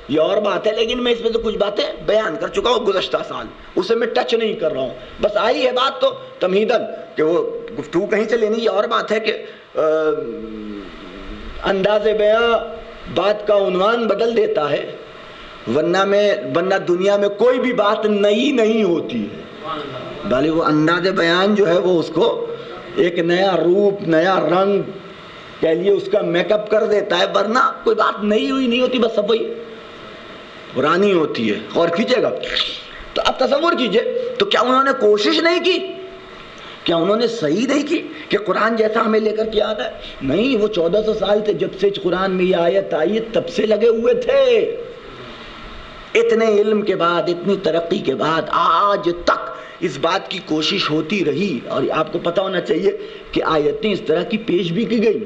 یہ اور بات ہے، لیکن میں اس میں تو کچھ باتیں بیان کر چکا ہوں گزشتہ سال، اسے میں ٹچ نہیں کر رہا ہوں، بس آئی ہے بات تو تمہیدن کہ وہ گفتگو کہیں سے لینی۔ یہ اور بات ہے کہ انداز بیاں بات کا عنوان بدل دیتا ہے، ورنہ دنیا میں کوئی بھی بات نئی نہیں ہوتی ہے، بھلے وہ انداز بیان جو ہے وہ اس کو ایک نیا روپ، نیا رنگ کہہ لیے اس کا میک اپ کر دیتا ہے، ورنہ کوئی بات نئی ہوئی نہیں ہوتی، بس سب وہی پرانی ہوتی ہے۔ غور کیجئے گا، تو اب تصور کیجئے، تو کیا انہوں نے کوشش نہیں کی؟ کیا انہوں نے صحیح نہیں کی کہ قرآن جیسا ہمیں لے کر کے آتا ہے؟ نہیں، وہ 1400 سال سے جب سے قرآن میں یہ آیت آئی تب سے لگے ہوئے تھے، اتنے علم کے بعد، اتنی ترقی کے بعد آج تک اس بات کی کوشش ہوتی رہی۔ اور آپ کو پتہ ہونا چاہیے کہ آیتیں اس طرح کی پیش بھی کی گئی،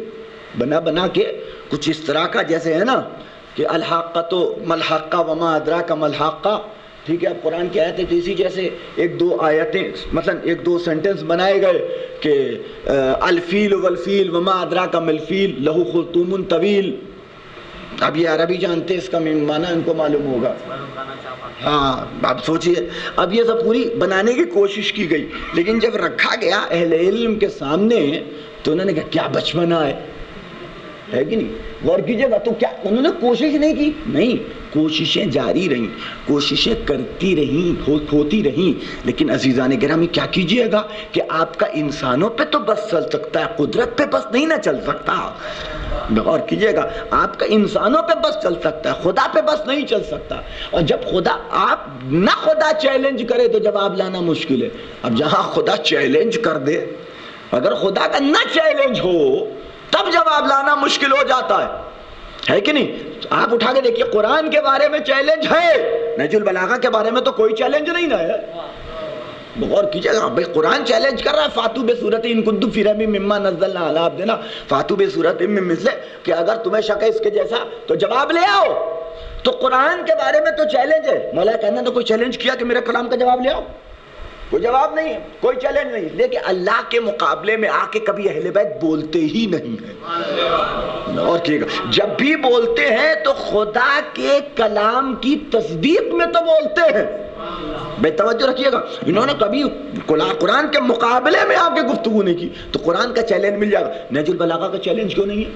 بنا کے کچھ اس طرح کا، جیسے ہے نا کہ الحاقۃ ملحقہ وما ادراک ملحقہ، ٹھیک ہے، اب قرآن کی آیتیں تو اسی جیسے ایک دو آیتیں، مثلا ایک دو سینٹنس بنائے گئے کہ الفیل والفیل وما ادراک ملفیل لہو خرطوم طویل۔ اب یہ عربی جانتے ہیں، اس کا معنی ان کو معلوم ہوگا، ہاں اب سوچئے، اب یہ سب پوری بنانے کی کوشش کی گئی، لیکن جب رکھا گیا اہل علم کے سامنے تو انہوں نے کہا کیا بچپنا ہے کہ نہیں؟ غور کیجئے گا، تو کیا انہوں نے کوشش نہیں کی؟ نہیں، کوششیں جاری رہیں، کوششیں کرتی رہیں، ہوتی رہیں، لیکن عزیزان گرامی کیا کیجئے گا کہ آپ کا انسانوں پہ تو بس چل سکتا ہے، قدرت پہ بس نہیں نہ چل سکتا۔ غور کیجئے گا، آپ کا انسانوں پہ بس چل سکتا ہے، خدا پہ بس نہیں چل سکتا۔ اور جب خدا چیلنج کرے تو جواب لانا مشکل ہے۔ اب جہاں خدا چیلنج کر دے، اگر خدا کا نہ چیلنج ہو تب جواب لانا مشکل ہو جاتا ہے کہ نہیں؟ آپ اٹھا کے دیکھیے، قرآن کے بارے میں چیلنج ہے، نہج البلاغہ کے بارے میں تو کوئی چیلنج نہیں ہے۔ غور کیجئے گا، بھئی قرآن چیلنج کر رہا ہے، فاتو بسورۃ ان کنتم فی ریب مما نزلنا علی عبدنا فاتو بسورۃ من مثلہ، کہ اگر تمہیں شک ہے اس کے جیسا تو جواب لے آؤ۔ تو قرآن کے بارے میں تو چیلنج ہے، مولا کہنا تو کوئی چیلنج کیا کہ میرے کلام کا جواب لے آؤ؟ کوئی جواب نہیں ہے، کوئی چیلنج نہیں، لیکن اللہ کے مقابلے میں آ کے کبھی اہل بیت بولتے ہی نہیں ہیں۔ اور کہے گا جب بھی بولتے ہیں تو خدا کے کلام کی تصدیق میں تو بولتے ہیں۔ بے توجہ رکھیے گا، انہوں نے کبھی قرآن کے مقابلے میں آ کے گفتگو نہیں کی، تو قرآن کا چیلنج مل جائے گا۔ نہج البلاغہ کا چیلنج کیوں نہیں ہے؟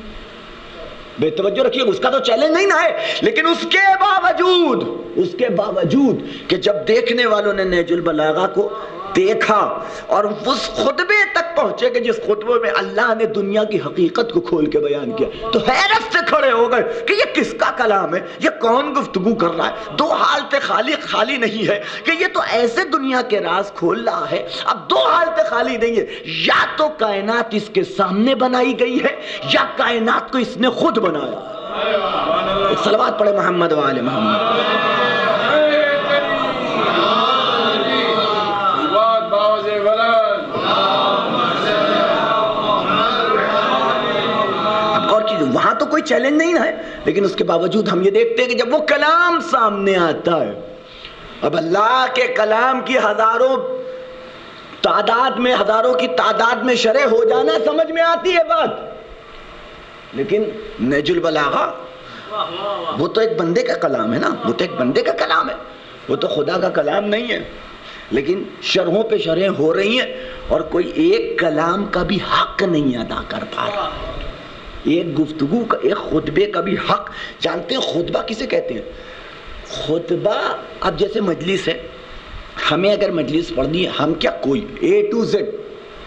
بے توجہ رکھیے گا، اس کا تو چیلنج نہیں نہ ہے، لیکن اس کے باوجود کہ جب دیکھنے والوں نے نہج البلاغہ کو دیکھا اور اس خطبے تک پہنچے کہ جس خطبے میں اللہ نے دنیا کی حقیقت کو کھول کے بیان کیا، تو حیرت سے کھڑے ہو گئے کہ یہ کس کا کلام ہے، یہ کون گفتگو کر رہا ہے؟ دو حالت خالی نہیں ہے کہ یہ تو ایسے دنیا کے راز کھول رہا ہے، اب دو حالت خالی نہیں ہے، یا تو کائنات اس کے سامنے بنائی گئی ہے یا کائنات کو اس نے خود بنایا۔ ایک صلوات پڑھے محمد وآل محمد۔ وہاں تو کوئی چیلنج نہیں ہے، لیکن اس کے باوجود ہم یہ دیکھتے ہیں کہ جب وہ کلام سامنے آتا ہے، اب اللہ کے کلام کی ہزاروں کی تعداد میں شرح ہو جانا سمجھ میں آتی ہے بات، لیکن نہج البلاغہ وہ تو ایک بندے کا کلام ہے نا، وہ تو ایک بندے کا کلام ہے، وہ تو خدا کا کلام نہیں ہے، لیکن شرحوں پہ شرحیں ہو رہی ہیں اور کوئی ایک کلام کا بھی حق نہیں ادا کر پا رہا، ایک گفتگو کا، ایک خطبے کا بھی حق۔ جانتے ہیں خطبہ کسے کہتے ہیں؟ خطبہ اب جیسے مجلس ہے، ہمیں اگر مجلس پڑھنی ہے، ہم کیا کوئی A to Z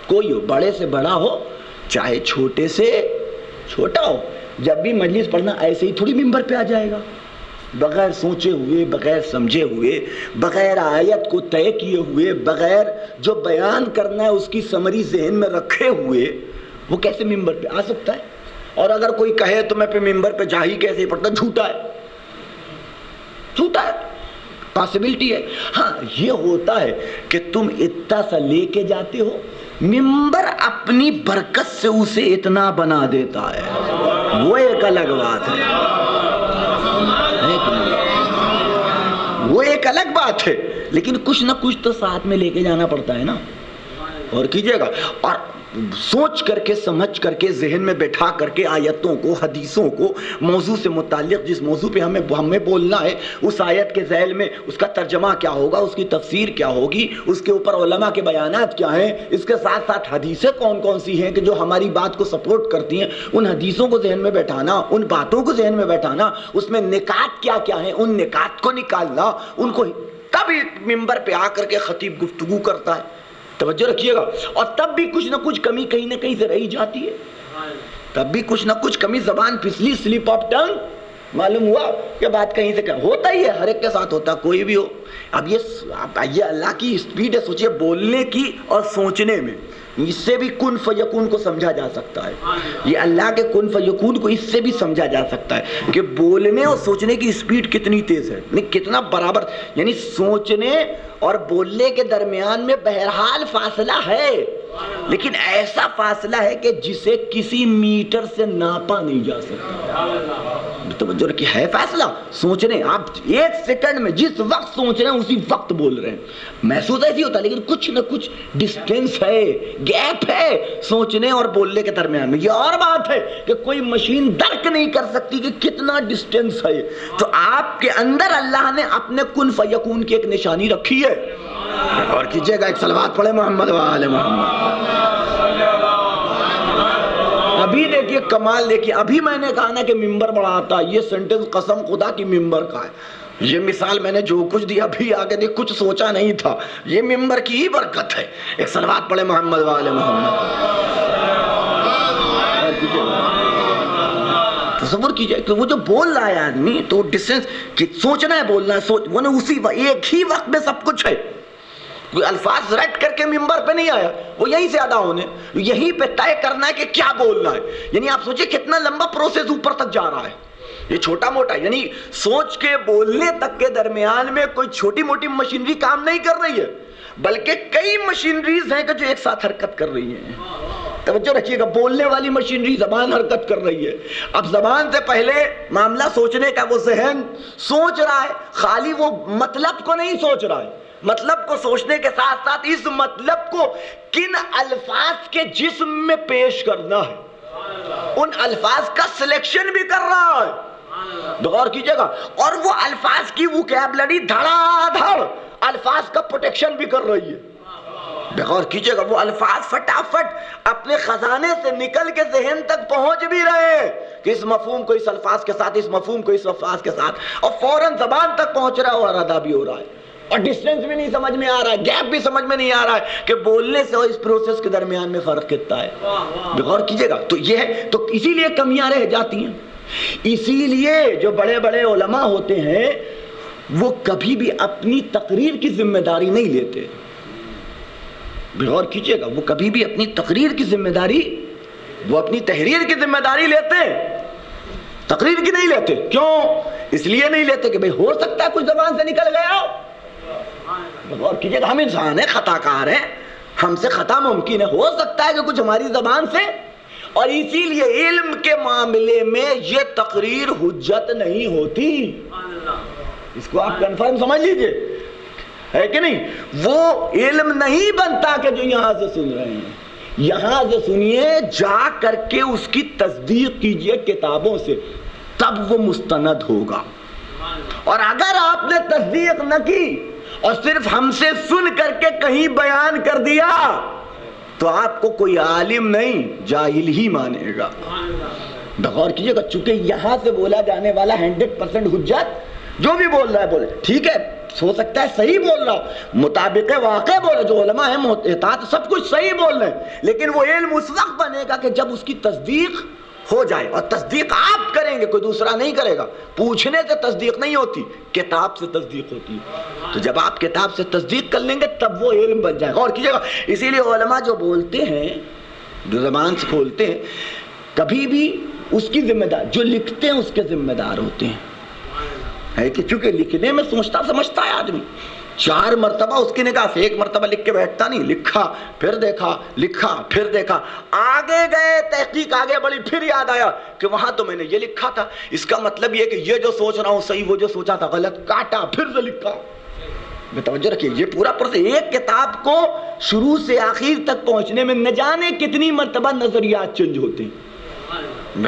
کوئی ہو، بڑے سے بڑا ہو چاہے چھوٹے سے چھوٹا ہو، جب بھی مجلس پڑھنا ایسے ہی تھوڑی ممبر پہ آ جائے گا، بغیر سوچے ہوئے، بغیر سمجھے ہوئے، بغیر آیت کو طے کیے ہوئے، بغیر جو بیان کرنا ہے اس کی سمری ذہن میں رکھے ہوئے، وہ کیسے ممبر پہ آ سکتا ہے؟ اور اگر کوئی کہے تو میں پہ ممبر پہ جا ہی کیسے پڑھتا، جھوٹا ہے، پاسبلٹی ہے۔ ہاں یہ ہوتا ہے کہ تم اتنا سا لے کے جاتے ہو، ممبر اپنی برکت سے اسے اتنا بنا دیتا ہے، وہ ایک الگ بات ہے، وہ ایک الگ بات ہے، لیکن کچھ نہ کچھ تو ساتھ میں لے کے جانا پڑتا ہے نا۔ اور کیجئے گا، اور سوچ کر کے، سمجھ کر کے، ذہن میں بٹھا کر کے آیتوں کو، حدیثوں کو، موضوع سے متعلق جس موضوع پہ ہمیں بولنا ہے، اس آیت کے ذیل میں اس کا ترجمہ کیا ہوگا، اس کی تفسیر کیا ہوگی، اس کے اوپر علماء کے بیانات کیا ہیں، اس کے ساتھ ساتھ حدیثیں کون کون سی ہیں کہ جو ہماری بات کو سپورٹ کرتی ہیں، ان حدیثوں کو ذہن میں بیٹھانا، ان باتوں کو ذہن میں بیٹھانا، اس میں نکات کیا کیا ہیں، ان نکات کو نکالنا، ان کو، تب ممبر پہ آ کر کے خطیب گفتگو کرتا ہے۔ توجہ رکھیے گا، اور تب بھی کچھ نہ کچھ کمی کہیں نہ کہیں سے رہی جاتی ہے، تب بھی کچھ نہ کچھ کمی، زبان پھسلی، سلپ آف ٹنگ، معلوم ہوا کہ بات کہیں سے کہیں ہوتا ہی ہے، ہر ایک کے ساتھ ہوتا، کوئی بھی ہو۔ اب یہ اللہ کی اسپیڈ ہے، سوچئے بولنے کی اور سوچنے میں، اس سے بھی کن فیکون کو سمجھا جا سکتا ہے، یہ اللہ کے کن فیکون کو اس سے بھی سمجھا جا سکتا ہے کہ بولنے اور سوچنے کی اسپیڈ کتنی تیز ہے، کتنا برابر، یعنی سوچنے اور بولنے کے درمیان میں بہرحال فاصلہ ہے، لیکن ایسا فاصلہ ہے کہ جسے کسی میٹر سے ناپا نہیں جا سکتا۔ توجہ رکھیے، ہے فاصلہ، سوچنے، آپ ایک سیکنڈ میں جس وقت سوچ رہے ہیں اسی وقت بول رہے ہیں، محسوس ایسی ہوتا ہے، لیکن کچھ نہ کچھ ڈسٹینس ہے، گیپ ہے سوچنے اور بولنے کے درمیان میں۔ یہ اور بات ہے کہ کوئی مشین درک نہیں کر سکتی کہ کتنا ڈسٹینس ہے، تو آپ کے اندر اللہ نے اپنے کن فیکون کی ایک نشانی رکھی ہے۔ اور کیجئے گا، ایک صلوات پڑھے محمد وآل محمد۔ ابھی دیکھیے کمال، دیکھیے ابھی میں نے کہا نا کہ ممبر بڑھاتا، یہ سینٹنس قسم خدا کی ممبر کا ہے، یہ مثال میں نے جو کچھ دیا، ابھی آگے دیکھ کچھ سوچا نہیں تھا، یہ ممبر کی ہی برکت ہے۔ ایک صلوات پڑھے محمد وآل محمد۔ تصور کیجئے کہ وہ جو بول رہا ہے آدمی، تو ڈسٹینس سوچنا ہے، بولنا ہے، وہ نے اسی ایک ہی وقت میں سب کچھ ہے، کوئی الفاظ رٹ کر کے ممبر پہ نہیں آیا، وہ یہیں سے ادا ہونے، یہیں پہ طے کرنا ہے کہ کیا بولنا ہے۔ یعنی آپ سوچیں کتنا لمبا پروسیس اوپر تک جا رہا ہے، یہ چھوٹا موٹا، یعنی سوچ کے بولنے تک کے درمیان میں کوئی چھوٹی موٹی مشینری کام نہیں کر رہی ہے، بلکہ کئی مشینریز ہیں کہ جو ایک ساتھ حرکت کر رہی ہیں۔ توجہ رکھیے گا، بولنے والی مشینری زبان حرکت کر رہی ہے، اب زبان سے پہلے معاملہ سوچنے کا، وہ ذہن سوچ رہا ہے، خالی وہ مطلب کو نہیں سوچ رہا ہے، مطلب کو سوچنے کے ساتھ ساتھ اس مطلب کو کن الفاظ کے جسم میں پیش کرنا ہے، ان الفاظ کا سلیکشن بھی کر رہا ہے، غور کیجئے گا، اور وہ الفاظ کی ووکیبلری دھڑا دھڑ الفاظ کا پروٹیکشن بھی کر رہی ہے، غور کیجئے گا، وہ الفاظ فٹافٹ اپنے خزانے سے نکل کے ذہن تک پہنچ بھی رہے ہیں کہ اس مفہوم کو اس الفاظ کے ساتھ، اس مفہوم کو اس الفاظ کے ساتھ، اور فوراً زبان تک پہنچ رہا ہے اور ادا بھی ہو رہا ہے، اور ڈسٹینس بھی نہیں سمجھ میں آ رہا ہے، گیپ بھی سمجھ میں نہیں آ رہا ہے کہ بولنے سے اور اس پروسیس کے درمیان میں فرق کتنا ہے، غور کیجئے گا۔ تو یہ ہے، تو اسی لیے کمیاں رہ جاتی ہیں، اسی لیے جو بڑے بڑے علماء ہوتے ہیں وہ کبھی بھی اپنی تقریر کی ذمہ داری نہیں لیتے، غور کیجئے گا، وہ کبھی بھی اپنی تقریر کی ذمہ داری، وہ اپنی تحریر کی ذمہ داری لیتے ہیں، تقریر کی نہیں لیتے۔ کیوں؟ اس لیے نہیں لیتے کہ بھئی ہو سکتا ہے کچھ زبان سے نکل گیا ہو، غور کیجئے گا، ہم انسان ہیں، خطا کار ہیں، ہم سے خطا ممکن ہے، ہو سکتا ہے کہ کچھ ہماری زبان سے، اور اسی لیے علم کے معاملے میں یہ تقریر حجت نہیں ہوتی، اس کو آپ کنفرم سمجھ لیجئے، ہے کہ نہیں؟ وہ علم نہیں بنتا کہ جو یہاں سے سن رہے ہیں، یہاں سے سنیے، جا کر کے اس کی تصدیق کیجئے کتابوں سے، تب وہ مستند ہوگا، اور اگر آپ نے تصدیق نہ کی اور صرف ہم سے سن کر کے کہیں بیان کر دیا تو آپ کو کوئی عالم نہیں، جاہل ہی مانے گا، غور کیجئے گا، چونکہ یہاں سے بولا جانے والا 100% حجت، جو بھی بول رہا ہے بولے، ٹھیک ہے، ہو سکتا ہے صحیح بول رہا ہو، مطابق واقع بول رہا، جو علماء ہیں محتاط سب کچھ صحیح بول رہے ہیں، لیکن وہ علم اس وقت بنے گا کہ جب اس کی تصدیق ہو جائے، اور تصدیق آپ کریں گے، کوئی دوسرا نہیں کرے گا، پوچھنے سے تصدیق نہیں ہوتی، کتاب سے تصدیق ہوتی ہے، تو جب آپ کتاب سے تصدیق کر لیں گے تب وہ علم بن جائے گا، غور کیجئے گا، اسی لیے علماء جو بولتے ہیں، جو زبان سے کھولتے ہیں، کبھی بھی اس کی ذمہ دار، جو لکھتے ہیں اس کے ذمہ دار ہوتے ہیں، ہے کہ چونکہ لکھنے میں سوچتا سمجھتا ہے آدمی، 4 مرتبہ اس کی نگاہ سے، 1 مرتبہ لکھ کے بیٹھتا نہیں، لکھا پھر دیکھا، لکھا پھر دیکھا، آگے گئے، تحقیق آگے بڑھی، پھر یاد آیا کہ وہاں تو میں نے یہ لکھا تھا، اس کا مطلب یہ کہ یہ جو سوچ رہا ہوں صحیح، وہ جو سوچا تھا غلط، کاٹا پھر سے لکھا، توجہ رکھیے، یہ پورا پروسیس، ایک کتاب کو شروع سے آخر تک پہنچنے میں نہ جانے کتنی مرتبہ نظریات چینج ہوتے ہیں،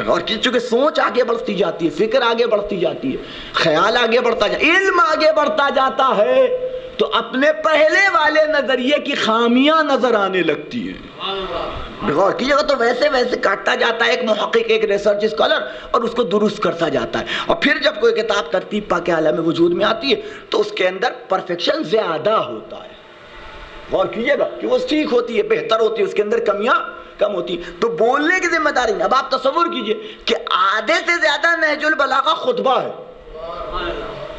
اور چونکہ سوچ آگے بڑھتی جاتی ہے، فکر آگے بڑھتی جاتی ہے، خیال آگے بڑھتا جاتا ہے، علم آگے بڑھتا جاتا ہے، تو اپنے پہلے والے نظریے کی خامیاں نظر آنے لگتی ہیں، غور کیجئے گا، تو ویسے ویسے کاٹتا جاتا ہے ایک محقق، ایک ریسرچ اسکالر، اور اس کو درست کرتا جاتا ہے، اور پھر جب کوئی کتاب ترتیب پا کے عالم وجود میں آتی ہے تو اس کے اندر پرفیکشن زیادہ ہوتا ہے، غور کیجئے گا کہ وہ ٹھیک ہوتی ہے، بہتر ہوتی ہے، اس کے اندر کمیاں کم ہوتی، تو بولنے کی ذمہ داری نہیں۔ اب آپ تصور کیجئے کہ آدھے سے زیادہ نہج البلاغہ خطبہ ہے،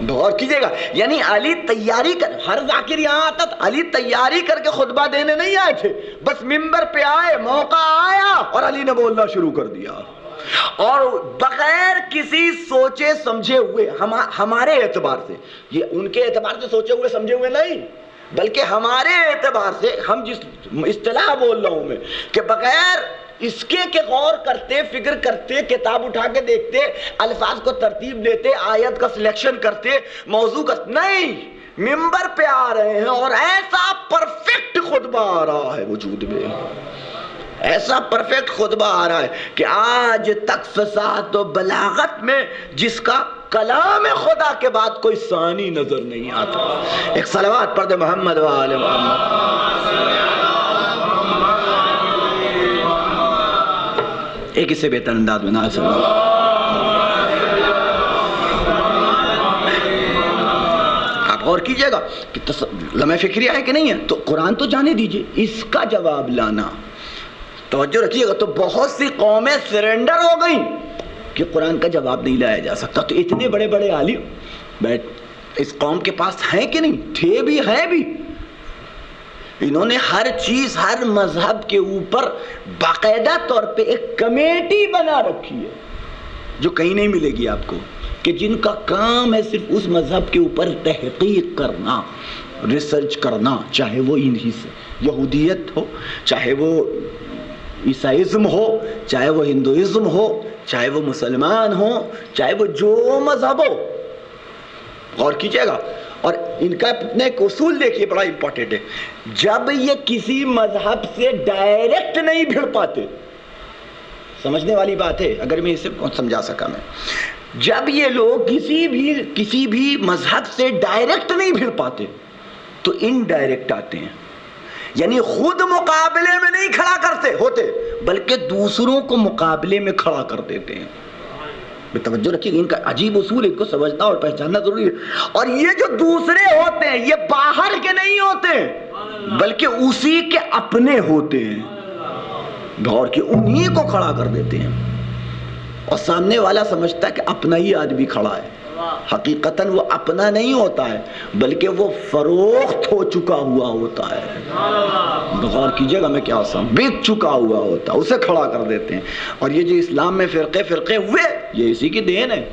غور کیجئے گا، یعنی علی تیاری کر، ہر ذاکر یہاں آتا تھا، علی تیاری کر کے خطبہ دینے نہیں آئے تھے، بس ممبر پہ آئے، موقع آیا اور علی نے بولنا شروع کر دیا، اور بغیر کسی سوچے سمجھے ہوئے، ہمارے اعتبار سے، یہ ان کے اعتبار سے سوچے ہوئے سمجھے ہوئے نہیں، بلکہ ہمارے اعتبار سے، ہم جس اصطلاح بول رہا ہوں میں، کہ بغیر اس کے غور کرتے، فکر کرتے، کتاب اٹھا کے دیکھتے، الفاظ کو ترتیب دیتے، آیت کا سلیکشن کرتے، موضوع کا نہیں، ممبر پہ آ رہے ہیں اور ایسا پرفیکٹ خطبہ آ رہا ہے وجود میں، ایسا پرفیکٹ خطبہ آ رہا ہے کہ آج تک فصاحت و بلاغت میں جس کا کلام خدا کے بعد کوئی ثانی نظر نہیں آتا۔ ایک صلوات پڑھ دے محمد و آل محمد، ایک اسے بہتر انداز میں نہ سنو۔ آپ غور کیجئے گا کہ لمحہ فکری ہے کہ نہیں ہے، تو قرآن تو جانے دیجئے، اس کا جواب لانا، توجہ رکھیے گا، تو بہت سی قومیں سرنڈر ہو گئیں کہ قرآن کا جواب نہیں لایا جا سکتا، تو اتنے بڑے بڑے عالم اس قوم کے پاس ہیں کہ نہیں، تھے بھی ہیں بھی، انہوں نے ہر چیز، ہر مذہب کے اوپر باقاعدہ طور پہ ایک کمیٹی بنا رکھی ہے جو کہیں نہیں ملے گی آپ کو، کہ جن کا کام ہے صرف اس مذہب کے اوپر تحقیق کرنا، ریسرچ کرنا، چاہے وہ انہی سے یہودیت ہو، چاہے وہ عیسائیزم ہو، چاہے وہ ہندوازم ہو، چاہے وہ مسلمان ہو، چاہے وہ جو مذہب ہو، غور کیجئے گا، اور ان کا اپنا ایک اصول دیکھیے بڑا امپورٹنٹ ہے، جب یہ کسی مذہب سے ڈائریکٹ نہیں بھڑ پاتے، سمجھنے والی بات ہے اگر میں اسے سمجھا سکا میں، جب یہ لوگ کسی بھی مذہب سے ڈائریکٹ نہیں بھڑ پاتے تو انڈائریکٹ آتے ہیں، یعنی خود مقابلے میں نہیں کھڑا کرتے ہوتے بلکہ دوسروں کو مقابلے میں کھڑا کر دیتے ہیں۔ توجہ رکھیے، ان کا عجیب اصول ہے، ان کو سمجھنا اور پہچاننا ضروری ہے۔ اور یہ جو دوسرے ہوتے ہیں یہ باہر کے نہیں ہوتے بلکہ اسی کے اپنے ہوتے ہیں، غور کی انہی کو کھڑا کر دیتے ہیں، اور سامنے والا سمجھتا ہے کہ اپنا ہی آدمی کھڑا ہے، حقیقتاً وہ اپنا نہیں ہوتا ہے بلکہ وہ فروخت ہو چکا ہوا ہوتا ہے، غور کیجئے گا میں کیا سمجھ، بیچ چکا ہوا ہوتا ہے، اسے کھڑا کر دیتے ہیں۔ اور یہ جو اسلام میں فرقے ہوئے یہ اسی کی دین ہے۔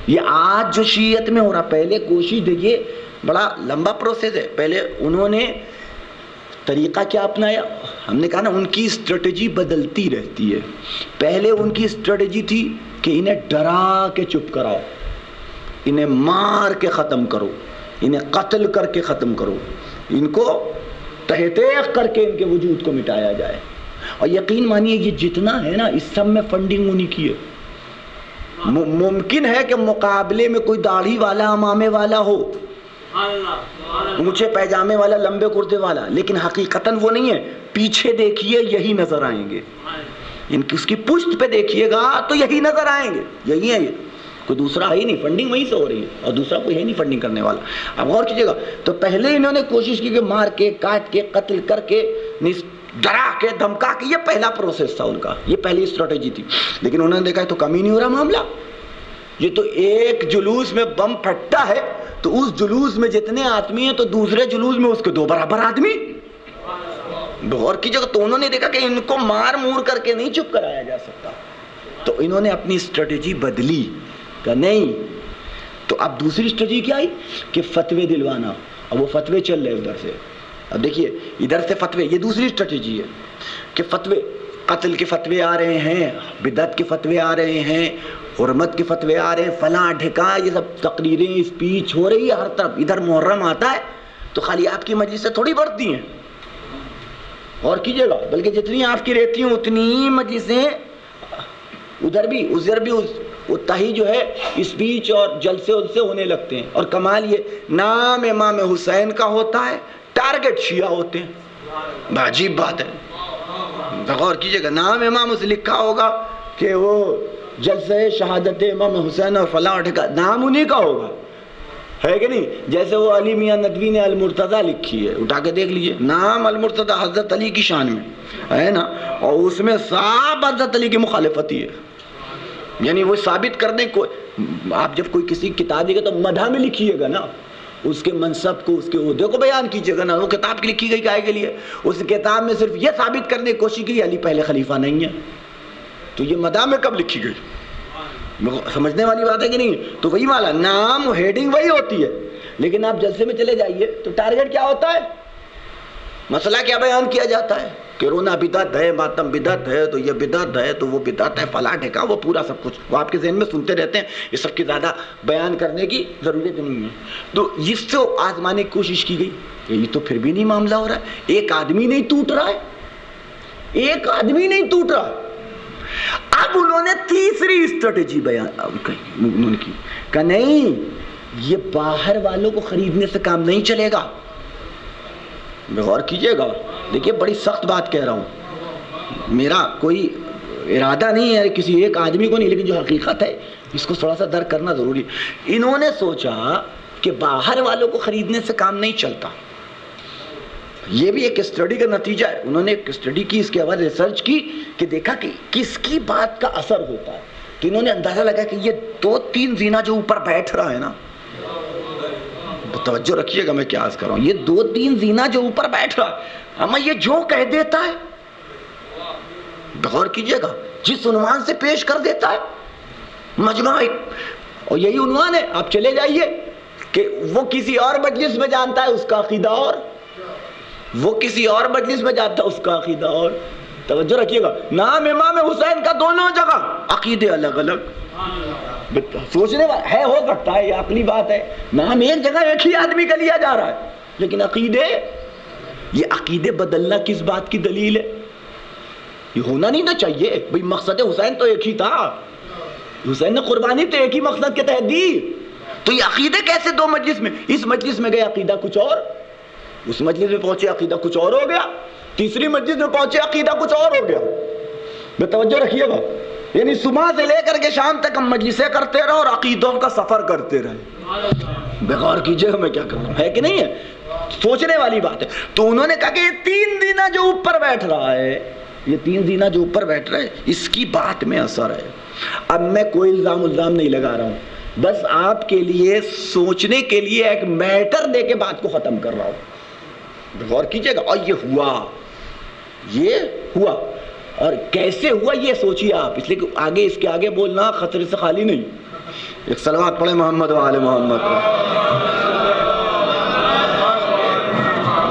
یہ آج جو شیعت میں ہو رہا، پہلے کوشش دیکھیے، بڑا لمبا پروسیس ہے، پہلے انہوں نے طریقہ کیا اپنایا، ہم نے کہا نا ان کی اسٹریٹجی بدلتی رہتی ہے۔ پہلے ان کی اسٹریٹجی تھی کہ انہیں ڈرا کے چپ کراؤ، انہیں مار کے ختم کرو، انہیں قتل کر کے ختم کرو، ان کو تہتیق کر کے ان کے وجود کو مٹایا جائے۔ اور یقین مانیے یہ جتنا ہے نا اس سب میں فنڈنگ انہی کی ہے۔ ممکن ہے کہ مقابلے میں کوئی داڑھی والا امامے والا ہو، اونچے پیجامے والا لمبے کرتے والا، لیکن حقیقتاً وہ نہیں ہے۔ پیچھے دیکھیے یہی نظر آئیں گے، ان کی اس کی پشت پہ دیکھیے گا تو یہی نظر آئیں گے، یہی ہے، یہ کوئی دوسرا ہے ہی نہیں، فنڈنگ وہیں سے ہو رہی ہے اور دوسرا کوئی ہے نہیں فنڈنگ کرنے والا۔ اب غور کیجیے گا، تو پہلے انہوں نے کوشش کی کہ مار کے کاٹ کے قتل کر کے ڈرا کے دھمکا کے، یہ پہلا پروسیس تھا ان کا، یہ پہلی اسٹریٹجی تھی۔ لیکن انہوں نے دیکھا تو کم ہی نہیں ہو رہا معاملہ، یہ تو ایک جلوس میں بم پھٹتا ہے تو اس جلوس میں جتنے آدمی ہیں تو دوسرے جلوس میں اس کے 2 برابر آدمی۔ غور کیجیے گا، تو انہوں نے دیکھا کہ ان کو مار مور کر کے نہیں چپ کرایا جا سکتا، تو انہوں نے اپنی اسٹریٹجی بدلی کہ نہیں۔ تو اب دوسری اسٹریٹجی کیا آئی کہ فتوے دلوانا، اب وہ فتوے چل رہے ادھر سے، اب دیکھیے ادھر سے فتوے، یہ دوسری اسٹریٹجی ہے کہ فتوے، قتل کے فتوے آ رہے ہیں، بدعت کے فتوے آ رہے ہیں، حرمت کے فتوے آ رہے ہیں، فلاں ڈھکا، یہ سب تقریریں اسپیچ ہو رہی ہے ہر طرف۔ ادھر محرم آتا ہے تو خالی آپ کی مجلسیں تھوڑی بڑھتی ہیں، اور کیجیے گا، بلکہ جتنی آپ کی رہتی ہیں اتنی ہی مجلسیں ادھر بھی اتنا ہی جو ہے اسپیچ اور جلسے ان سے ہونے لگتے ہیں۔ اور کمال یہ نام امام حسین کا ہوتا ہے، ٹارگٹ شیعہ ہوتے ہیں، عجیب بات ہے، غور کیجیے گا، نام امام سے لکھا ہوگا کہ وہ جلسہ شہادت امام حسین اور فلاں ٹھکا، نام انہی کا ہوگا، ہے کہ نہیں؟ جیسے وہ علی میاں ندوی نے المرتضیٰ لکھی ہے، اٹھا کے دیکھ لیجئے، نام المرتضیٰ حضرت علی کی شان میں ہے نا، اور اس میں صاحب حضرت علی کی مخالفت ہی ہے، یعنی وہ ثابت کرنے کو، آپ جب کوئی کسی کتاب لکھے تو مدح میں لکھیے گا نا، اس کے منصب کو، اس کے عہدے کو بیان کیجیے گا نا، وہ کتاب کی لکھی گئی کائے کے لیے؟ اس کتاب میں صرف یہ ثابت کرنے کی کوشش کی علی پہلے خلیفہ نہیں ہے، تو یہ مدح میں کب لکھی گئی؟ سمجھنے والی بات ہے کہ نہیں؟ تو وہی والا نام ہیڈنگ وہی ہوتی ہے، لیکن آپ جلسے میں چلے جائیے تو ٹارگٹ کیا ہوتا ہے، مسئلہ کیا بیان کیا جاتا ہے کہ رونا بدعت ہے، ماتم بدعت ہے، تو یہ بدعت ہے، تو وہ بدعت ہے، فلاں ٹھیکا، وہ پورا سب کچھ وہ آپ کے ذہن میں سنتے رہتے ہیں، یہ سب کی زیادہ بیان کرنے کی ضرورت نہیں ہے۔ تو اس سے آزمانے کی کوشش کی گئی، یہ تو پھر بھی نہیں معاملہ ہو رہا ہے، ایک آدمی نہیں ٹوٹ رہا ہے، ایک آدمی نہیں ٹوٹ رہا ہے۔ اب انہوں نے تیسری اسٹریٹجی بیان کی کہ نہیں، یہ باہر والوں کو خریدنے سے کام نہیں چلے گا۔ غور کیجئے گا، دیکھیے بڑی سخت بات کہہ رہا ہوں، میرا کوئی ارادہ نہیں ہے کسی ایک آدمی کو نہیں، لیکن جو حقیقت ہے اس کو تھوڑا سا درک کرنا ضروری۔ انہوں نے سوچا کہ باہر والوں کو خریدنے سے کام نہیں چلتا، یہ بھی ایک اسٹڈی کا نتیجہ ہے، انہوں نے ایک اسٹڈی کی، اس کے بعد ریسرچ کی کہ دیکھا کہ کس کی بات کا اثر ہوتا ہے، تو انہوں نے اندازہ لگا کہ یہ 2-3 زینا جو اوپر بیٹھ رہا ہے نا، توجہ رکھیے گا میں کیا عرض کر رہا ہوں، یہ 2-3 زینا جو اوپر بیٹھ رہا ہے، ہمیں یہ جو کہہ دیتا ہے، غور کیجئے گا، جس عنوان سے پیش کر دیتا ہے مجمع، اور یہی عنوان ہے، آپ چلے جائیے کہ وہ کسی اور مجلس میں جانتا ہے اس کا عقیدہ اور، وہ کسی اور مجلس میں جاتا ہے اس کا عقیدہ اور، توجہ رکھیے گا، نام امام حسین کا دونوں جگہ عقیدے الگ الگ، سوچنے والا ہے، ہو سکتا ہے، یہ عقلی بات ہے، نام ایک جگہ ایک ہی آدمی کا لیا جا رہا ہے، لیکن عقیدے، یہ عقیدے بدلنا کس بات کی دلیل ہے؟ یہ ہونا نہیں نہ چاہیے بھئی، مقصد حسین تو ایک ہی تھا، حسین نے قربانی تو ایک ہی مقصد کے تحت دی، تو یہ عقیدے کیسے دو مجلس میں؟ اس مجلس میں گئے عقیدہ کچھ اور، اس مجلس میں پہنچے عقیدہ کچھ اور ہو گیا، تیسری مجلس میں پہنچے عقیدہ کچھ اور ہو گیا۔ میں توجہ رکھیے گا، یعنی صبح سے لے کر کے شام تک ہم مجلسیں کرتے رہے اور عقیدوں کا سفر کرتے رہے، بغور کیجئے میں کیا کروں، ہے کہ نہیں ہے؟ سوچنے والی بات ہے۔ تو انہوں نے کہا کہ یہ تین دینہ جو اوپر بیٹھ رہا ہے، یہ تین دینہ جو اوپر بیٹھ رہا ہے، اس کی بات میں اثر ہے۔ اب میں کوئی الزام نہیں لگا رہا ہوں، بس آپ کے لیے سوچنے کے لیے ایک میٹر دے کے بات کو ختم کر رہا ہوں، غور کیجئے گا۔ اور یہ ہوا اور کیسے ہوا یہ سوچیے آپ، اس لیے کہ آگے اس کے آگے بولنا خطرے سے خالی نہیں۔ ایک صلوات پڑھیں محمد و آل محمد۔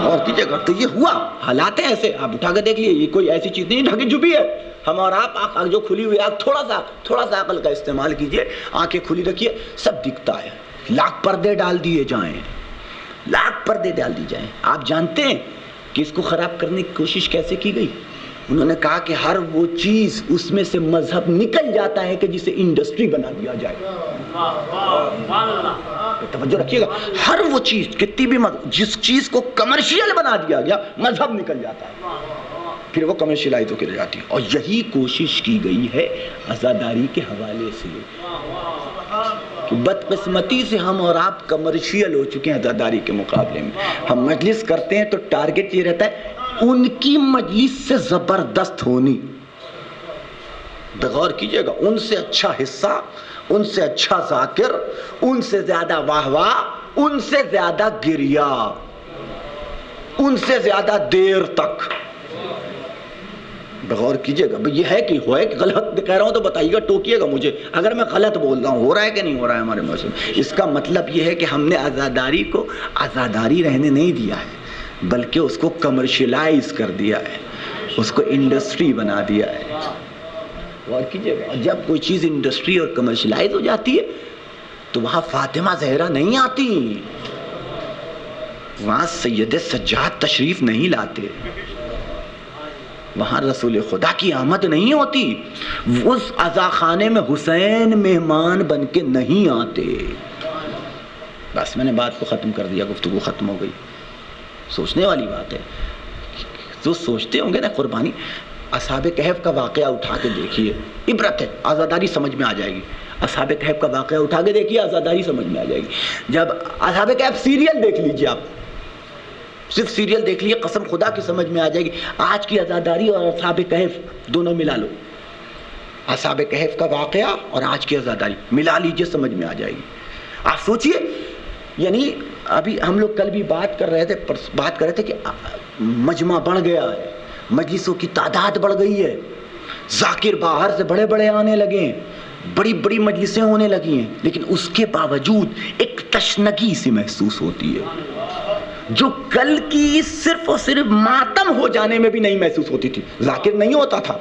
اور کیجئے گا، تو یہ ہوا، حالات ہیں ایسے، آپ اٹھا کے دیکھ لیے، یہ کوئی ایسی چیز نہیں ڈھکی چھپی ہے۔ ہم اور آپ آنکھ جو کھلی ہوئی ہے، تھوڑا سا عقل کا استعمال کیجئے، آنکھیں کھلی رکھیے، سب دکھتا ہے۔ لاکھ پردے ڈال دیے جائیں، لاکھ پردے ڈال دی جائیں، آپ جانتے ہیں کہ اس کو خراب کرنے کی کوشش کیسے کی گئی؟ انہوں نے کہا کہ ہر وہ چیز اس میں سے مذہب نکل جاتا ہے کہ جسے انڈسٹری بنا دیا جائے۔ توجہ رکھیے گا، ہر وہ چیز کتنی بھی جس چیز کو کمرشیل بنا دیا گیا، مذہب نکل جاتا ہے، پھر وہ کمرشیلائز ہو کے رہ جاتی ہے۔ اور یہی کوشش کی گئی ہے عزاداری کے حوالے سے، کہ بدقسمتی سے ہم اور آپ کمرشیل ہو چکے ہیں عزاداری کے مقابلے میں۔ ہم مجلس کرتے ہیں تو ٹارگٹ یہ رہتا ہے ان کی مجلس سے زبردست ہونی، بغور کیجئے گا، ان سے اچھا حصہ، ان سے اچھا ذاکر، ان سے زیادہ واہ واہ، ان سے زیادہ گریا، ان سے زیادہ دیر تک۔ بغور کیجئے گا، یہ ہے کہ ہوئے کہ غلط کہہ رہا ہوں تو بتائیے گا، ٹوکیے گا مجھے اگر میں غلط بول رہا ہوں، ہو رہا ہے کہ نہیں ہو رہا ہے ہمارے معاشرے میں۔ اس کا مطلب یہ ہے کہ ہم نے عزاداری کو عزاداری رہنے نہیں دیا ہے، بلکہ اس کو کمرشلائز کر دیا ہے، اس کو انڈسٹری بنا دیا ہے۔ غور کیجئے گا، جب کوئی چیز انڈسٹری اور کمرشلائز ہو جاتی ہے تو وہاں فاطمہ زہرا نہیں آتی، وہاں سید سجاد تشریف نہیں لاتے، وہاں رسول خدا کی آمد نہیں ہوتی، اس عزاخانے میں حسین مہمان بن کے نہیں آتے۔ بس میں نے بات کو ختم کر دیا، گفتگو ختم ہو گئی۔ سوچنے والی بات ہے، جو سوچتے ہوں گے نا، قربانی اصحاب کہف کا واقعہ اٹھا کے دیکھیے، عبرت ہے، عزاداری سمجھ میں آ جائے گی۔ اصحاب کہف کا واقعہ اٹھا کے دیکھیے، عزاداری سمجھ میں آ جائے گی۔ جب اصحاب کہف سیریل دیکھ لیجیے، آپ صرف سیریل دیکھ لیجیے، قسم خدا کی سمجھ میں آ جائے گی۔ آج کی عزاداری اور اصحاب کہف دونوں ملا لو، اصحاب کہف کا واقعہ اور آج کی عزاداری ملا لیجیے، سمجھ میں آ جائے گی۔ آپ سوچئے، یعنی ابھی ہم لوگ کل بھی بات کر رہے تھے کہ مجمع بڑھ گیا ہے، مجلسوں کی تعداد بڑھ گئی ہے، ذاکر باہر سے بڑے بڑے آنے لگے ہیں، بڑی بڑی مجلسیں ہونے لگی ہیں، لیکن اس کے باوجود ایک تشنگی سی محسوس ہوتی ہے، جو کل کی صرف اور صرف ماتم ہو جانے میں بھی نہیں محسوس ہوتی تھی۔ ذاکر نہیں ہوتا تھا،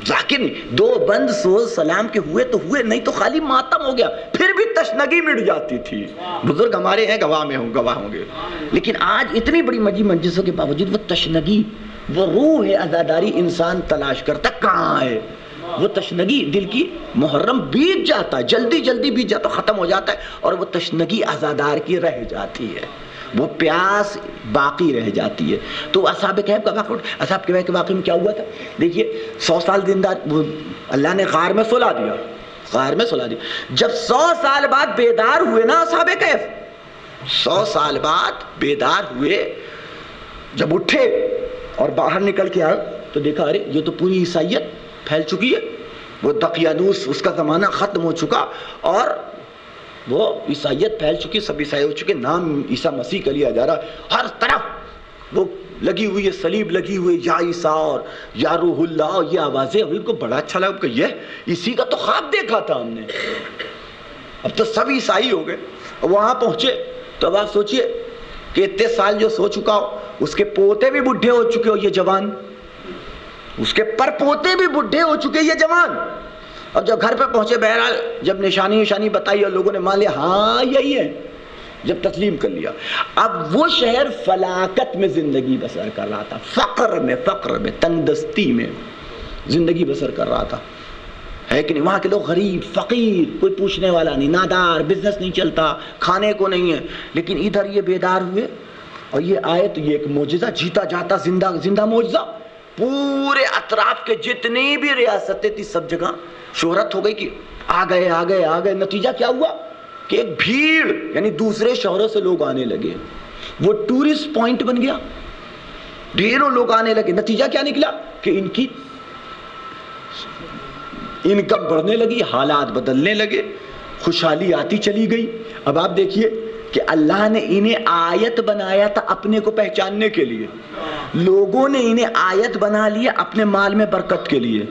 ذاکر نہیں، دو بند سوز سلام کے ہوئے تو ہوئے، نہیں تو خالی ماتم ہو گیا، پھر بھی تشنگی مٹ جاتی تھی۔ بزرگ ہمارے ہیں، گواہ ہوں گے، لیکن آج اتنی بڑی مجلسوں کے باوجود وہ تشنگی، وہ روح عزاداری انسان تلاش کرتا کہاں ہے؟ وہ تشنگی دل کی، محرم بیت جاتا ہے، جلدی جلدی بیت جاتا، ختم ہو جاتا ہے، اور وہ تشنگی عزادار کی رہ جاتی ہے، وہ پیاس باقی رہ جاتی ہے۔ تو اصحاب کہف کا واقعہ، اصحاب کہف کے واقعے میں کیا ہوا تھا؟ دیکھیے، 100 سال زندہ اللہ نے غار میں سلا دیا، غار میں سلا دیا۔ جب 100 سال بعد بیدار ہوئے نا اصحاب کہف، 100 سال بعد بیدار ہوئے، جب اٹھے اور باہر نکل کے آئے تو دیکھا، ارے یہ تو پوری عیسائیت پھیل چکی ہے، وہ دقیانوس اس کا زمانہ ختم ہو چکا، اور وہ عیسائیت پھیل چکی، سب عیسائی ہو چکے، نام عیسیٰ مسیح کا لیا جا رہا، ہر طرف وہ لگی ہوئی ہے، صلیب لگی ہوئی، یا عیسیٰ اور یا روح اللہ، یہ آوازیں، ان کو بڑا اچھا لگا کہ یہ اسی کا تو خواب دیکھا تھا ہم نے، اب تو سب عیسائی ہو گئے۔ وہاں پہنچے تو اب آپ سوچئے کہ اتنے سال جو سو چکا ہو، اس کے پوتے بھی بڈھے ہو چکے ہو، یہ جوان، اس کے پر پوتے بھی بڈھے ہو چکے، یہ جوان، اب جب گھر پہ پہنچے بہرحال جب نشانی بتائی اور لوگوں نے مان لیا ہاں یہی ہے، جب تسلیم کر لیا، اب وہ شہر فلاکت میں زندگی بسر کر رہا تھا، فقر میں تنگ دستی میں زندگی بسر کر رہا تھا، ہے کہ نہیں؟ وہاں کے لوگ غریب فقیر، کوئی پوچھنے والا نہیں، نادار، بزنس نہیں چلتا، کھانے کو نہیں ہے، لیکن ادھر یہ بیدار ہوئے اور یہ آئے تو یہ ایک معجزہ، جیتا جاتا زندہ معجزہ، پورے اطراف کے جتنی بھی ریاستیں تھی سب جگہ شہرت ہو گئی کہ آ گئے۔ نتیجہ کیا ہوا کہ ایک بھیڑ یعنی دوسرے شہروں سے لوگ آنے لگے، وہ ٹورسٹ پوائنٹ بن گیا، ڈھیروں لوگ آنے لگے۔ نتیجہ کیا نکلا کہ ان کی انکم بڑھنے لگی، حالات بدلنے لگے، خوشحالی آتی چلی گئی۔ اب آپ دیکھیے کہ اللہ نے انہیں آیت بنایا تھا اپنے کو پہچاننے کے لیے، لوگوں نے انہیں آیت بنا لیا اپنے مال میں برکت کے لیے۔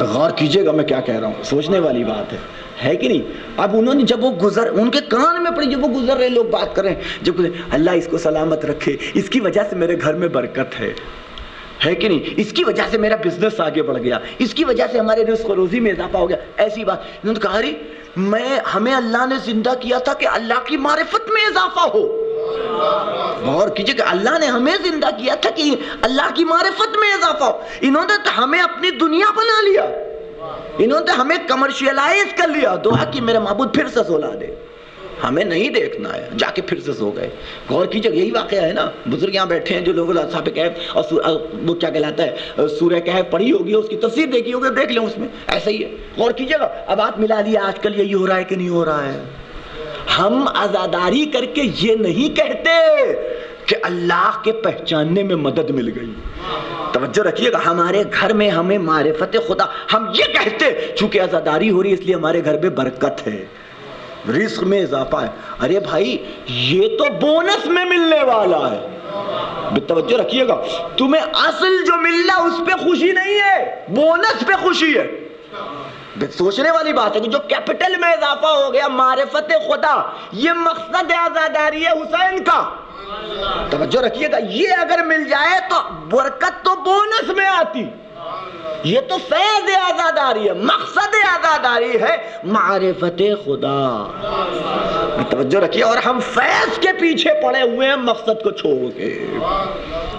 غور کیجئے گا میں کیا کہہ رہا ہوں، سوچنے والی بات ہے کہ نہیں؟ اب انہوں نے جب وہ ان کے کان میں پڑی، جب وہ گزر رہے لوگ بات کر رہے ہیں، جب اللہ اس کو سلامت رکھے، اس کی وجہ سے میرے گھر میں برکت ہے کہ نہیں، اس کی وجہ سے میرا بزنس آگے بڑھ گیا، اس کی وجہ سے ہمارے رزق و روزی میں اضافہ ہو گیا، ایسی بات انہوں نے کہا ہمیں اللہ نے زندہ کیا تھا کہ اللہ کی معرفت میں اضافہ ہو۔ غور کیجئے کہ اللہ نے ہمیں زندہ کیا تھا کہ اللہ کی معرفت میں اضافہ ہو۔ انہوں نے تو ہمیں اپنی دنیا بنا لیا، انہوں نے ہمیں کمرشیلائز کر لیا۔ دعا کی میرے معبود پھر سے سولا دے، ہمیں نہیں دیکھنا ہے، جا کے پھر سے سو گئے۔ غور کیجئے یہی واقعہ ہے نا، بزرگ یہاں بیٹھے ہیں جو لوگ اصحاب کہف اور وہ کیا کہلاتا ہے سورہ کہف پڑھی ہوگی، اس کی تفسیر دیکھی ہوگی، دیکھ لیں اس میں ایسا ہی ہے۔ غور کیجئے گا اب آپ ملا لیا آج کل یہی ہو رہا ہے کہ نہیں ہو رہا ہے۔ ہم عزاداری کر کے یہ نہیں کہتے کہ اللہ کے پہچاننے میں مدد مل گئی، توجہ رکھیے گا، ہمارے گھر میں ہمیں معرفت خدا، ہم یہ کہتے چونکہ عزاداری ہو رہی ہے اس لیے ہمارے گھر میں برکت ہے، رزق میں اضافہ ہے۔ ارے بھائی یہ تو بونس میں ملنے والا ہے، توجہ رکھیے گا، تمہیں اصل جو ملنا اس پہ خوشی نہیں ہے، بونس پہ خوشی ہے۔ سوچنے والی بات ہے کہ جو کیپٹل میں اضافہ ہو گیا معرفت خدا، یہ مقصد عزاداری ہے حسین کا، توجہ رکھیے گا، یہ اگر مل جائے تو برکت تو بونس میں آتی، یہ تو فیض عزاداری ہے، مقصد عزاداری ہے معرفت خدا، توجہ رکھیے، اور ہم فیض کے پیچھے پڑے ہوئے ہیں مقصد کو چھوڑ کے۔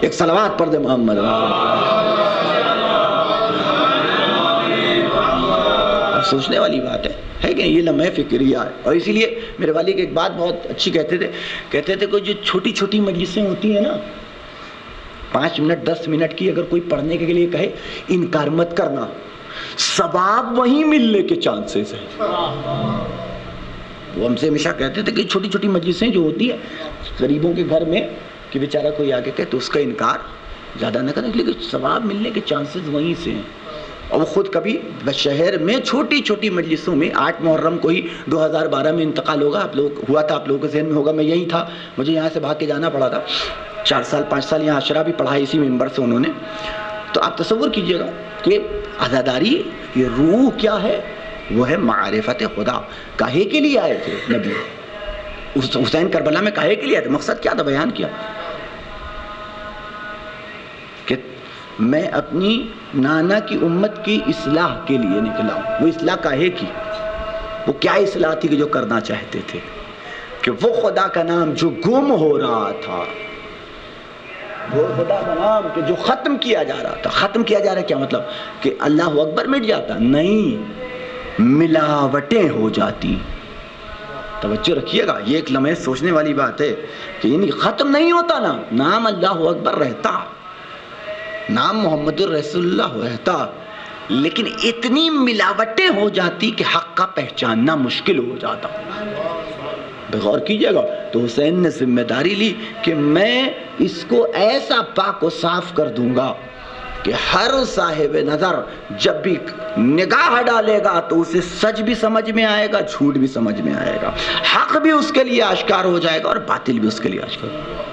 ایک صلوات پڑھ دے محمد۔ سوچنے والی بات ہے کہ یہ لمحہ فکریہ ہے، اور اسی لیے میرے والد ایک بات بہت اچھی کہتے تھے کہ جو چھوٹی چھوٹی مجلسیں ہوتی ہیں نا، 5 منٹ 10 منٹ کی اگر کوئی پڑھنے کے لیے کہے، انکار مت کرنا، ثواب وہیں ملنے کے چانسز ہیں۔ وہ ہم سے ہمیشہ کہتے تھے کہ چھوٹی چھوٹی مجلسیں جو ہوتی ہیں غریبوں کے گھر میں کہ بیچارہ کوئی آگے کہے تو اس کا انکار زیادہ نہ کریں، لیکن ثواب ملنے کے چانسز وہیں سے ہیں۔ اور وہ خود کبھی شہر میں چھوٹی چھوٹی مجلسوں میں 8 محرم کو ہی 2012 میں انتقال ہوا تھا، آپ لوگوں کے ذہن میں ہوگا، میں یہی تھا، مجھے یہاں سے بھاگ کے جانا پڑا تھا، 4 سال 5 سال یہاں عشرہ بھی پڑھا اسی ممبر سے انہوں نے۔ تو آپ تصور کیجئے گا کہ عزاداری یہ روح کیا ہے، وہ ہے معرفت خدا۔ کاہے کے لیے آئے تھے نبی حسین کربلا میں، کاہے کے لیے آئے تھے، مقصد کیا تھا، بیان کیا کہ میں اپنی نانا کی امت کی اصلاح کے لیے نکلا ہوں۔ وہ اصلاح کاہے کی، وہ کیا اصلاح تھی کہ جو کرنا چاہتے تھے، کہ وہ خدا کا نام جو گم ہو رہا تھا، وہ خدا کا نام کہ جو ختم کیا جا رہا تھا، ختم کیا جا رہا کیا مطلب کہ اللہ اکبر مٹ جاتا نہیں، ملاوٹیں ہو جاتی۔ توجہ رکھیے گا، یہ ایک لمحے سوچنے والی بات ہے کہ یعنی ختم نہیں ہوتا نا، نام اللہ اکبر رہتا، نام محمد الرسول اللہ رہتا، لیکن اتنی ملاوٹیں ہو جاتی کہ حق کا پہچاننا مشکل ہو جاتا۔ غور کیجئے گا، تو حسین نے ذمہ داری لی کہ میں اس کو ایسا پاک و صاف کر دوں گا کہ ہر صاحب نظر جب بھی نگاہ ڈالے گا تو اسے سچ بھی سمجھ میں آئے گا، جھوٹ بھی سمجھ میں آئے گا، حق بھی اس کے لیے آشکار ہو جائے گا اور باطل بھی اس کے لیے آشکار ہو جائے گا۔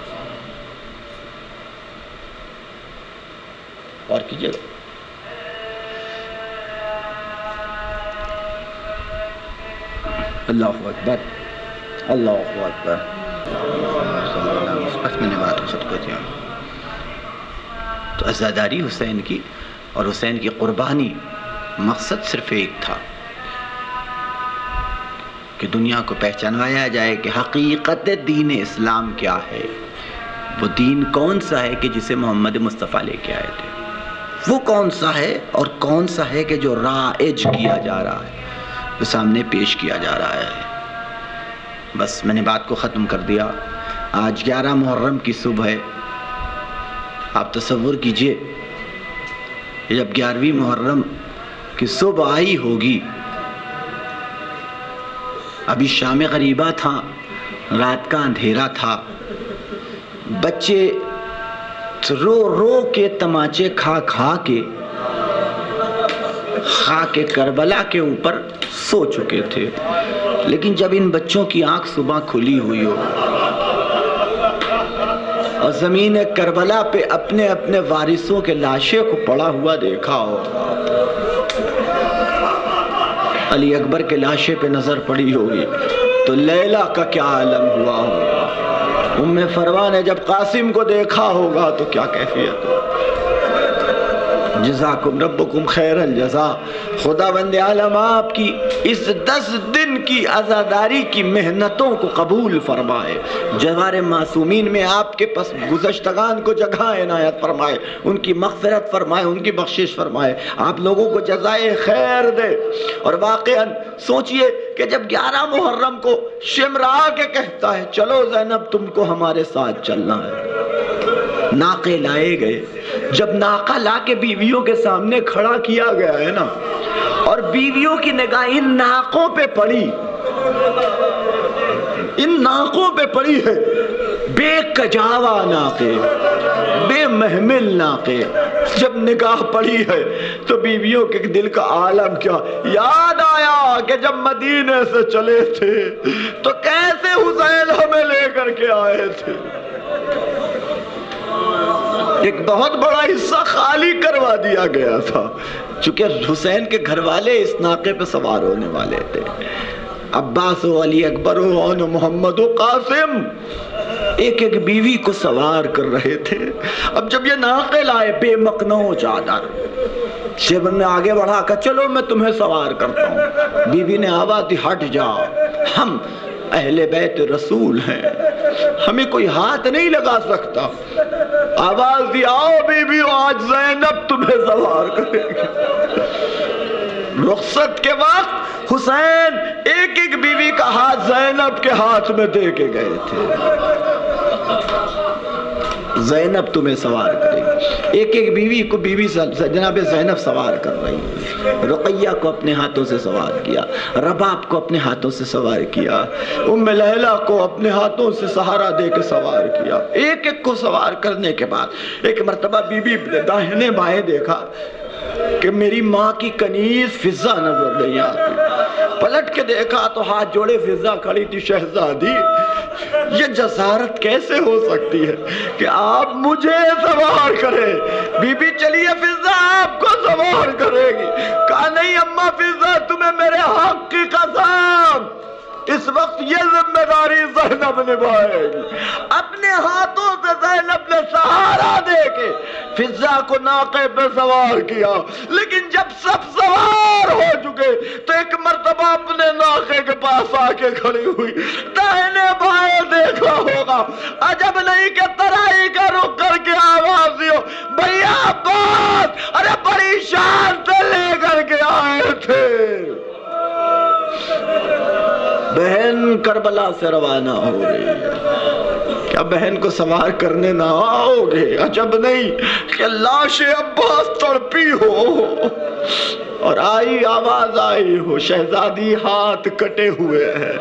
اور کیجئے گا، اللہ اکبر، اللہ اکبر۔ بس میں نے بات خود کو دیا تو عزاداری حسین کی اور حسین کی قربانی مقصد صرف ایک تھا کہ دنیا کو پہچانوایا جائے کہ حقیقت دین اسلام کیا ہے، وہ دین کون سا ہے کہ جسے محمد مصطفیٰ لے کے آئے تھے، وہ کون سا ہے اور کون سا ہے کہ جو رائج کیا جا رہا ہے، جو سامنے پیش کیا جا رہا ہے۔ بس میں نے بات کو ختم کر دیا۔ آج 11 محرم کی صبح ہے۔ آپ تصور کیجئے جب 11ویں محرم کی صبح آئی ہوگی، ابھی شام غریبہ تھا، رات کا اندھیرا تھا، بچے رو رو کے تماچے کھا کھا کے خاک کربلا کے اوپر سو چکے تھے، لیکن جب ان بچوں کی آنکھ صبح کھلی ہوئی ہو اور زمین کربلا پہ اپنے اپنے وارثوں کے لاشیں کو پڑا ہوا دیکھا ہو، علی اکبر کے لاشے پہ نظر پڑی ہوگی تو لیلا کا کیا عالم ہوا ہوگا، ام فروا نے جب قاسم کو دیکھا ہوگا تو کیا کیفیت ہو۔ جزاکم ربکم خیر الجزا۔ خدا بند عالم آپ کی اس 10 دن کی عزاداری کی محنتوں کو قبول فرمائے، جوار معصومین میں آپ کے پس گزشتگان کو جگہ عنایت فرمائے، ان کی مغفرت فرمائے، ان کی بخشش فرمائے، آپ لوگوں کو جزائے خیر دے۔ اور واقعاً سوچئے کہ جب 11 محرم کو شمر آ کے کہتا ہے چلو زینب تم کو ہمارے ساتھ چلنا ہے، ناقے لائے گئے، جب ناقہ لا کے بیویوں کے سامنے کھڑا کیا گیا ہے نا، اور بیویوں کی نگاہ ان ناقوں پہ پڑی، ان ناقوں پہ پڑی ہے، بے کجاوا ناقے، بے محمل ناقے، جب نگاہ پڑی ہے تو بیویوں کے دل کا عالم کیا یاد آیا کہ جب مدینے سے چلے تھے تو کیسے حسین ہمیں لے کر کے آئے تھے، ایک بہت بڑا حصہ خالی کروا دیا گیا تھا، چونکہ حسین کے گھر والے اس ناقے پہ سوار ہونے والے تھے، عباس و علی اکبر و محمد و قاسم ایک ایک بیوی کو سوار کر رہے تھے۔ اب جب یہ ناقے لائے بے مقنع چادر، شیبر نے آگے بڑھا کر چلو میں تمہیں سوار کرتا ہوں، بیوی نے آواز دی ہٹ جاؤ، ہم اہل بیت رسول ہیں، ہمیں کوئی ہاتھ نہیں لگا سکتا، آواز دی آؤ بیوی آج زینب تمہیں سوار کرے گی۔ رخصت کے وقت حسین ایک ایک بیوی کا ہاتھ زینب کے ہاتھ میں دے کے گئے تھے، زینب تمہیں سوار کرے گی، ایک ایک بیوی کو بیوی جناب زینب سوار کر رہی ہے، رقیہ کو اپنے ہاتھوں سے سوار کیا، رباب کو اپنے ہاتھوں سے سوار کیا، ام لیلا کو اپنے ہاتھوں سے سہارا دے کے سوار کیا، ایک ایک کو سوار کرنے کے بعد ایک مرتبہ بیوی داہنے بائیں دیکھا کہ میری ماں کی کنیز فضہ نظر نہیں آتی، پلٹ کے دیکھا تو ہاتھ جوڑے فضہ کھڑی تھی، شہزادی یہ جسارت کیسے ہو سکتی ہے کہ آپ مجھے سوار کریں، بی بی چلیے فضہ آپ کو سوار کرے گی، کہا نہیں اماں فضہ تمہیں میرے حق کی قسم اس وقت یہ ذمہ داری زینب نبھائے گی۔ اپنے ہاتھوں سے زینب نے سہارا دے کے فضہ کو ناقے پہ سوار کیا، لیکن جب سب سوار ہو چکے تو ایک مرتبہ اپنے ناقے کے پاس آ کے کھڑی ہوئی، داہنے بائیں دیکھا ہوگا، عجب نہیں کہ ترائی کا رخ کر کے آواز دیو بھیا عباس ارے بڑی شان سے لے کر کے آئے تھے، بہن کربلا سے روانہ ہو رہی ہے، کیا بہن کو سوار کرنے نہ آؤ گے؟ عجب نہیں کہ لاش عباس تڑپی ہو اور آواز آئی ہو شہزادی ہاتھ کٹے ہوئے ہیں،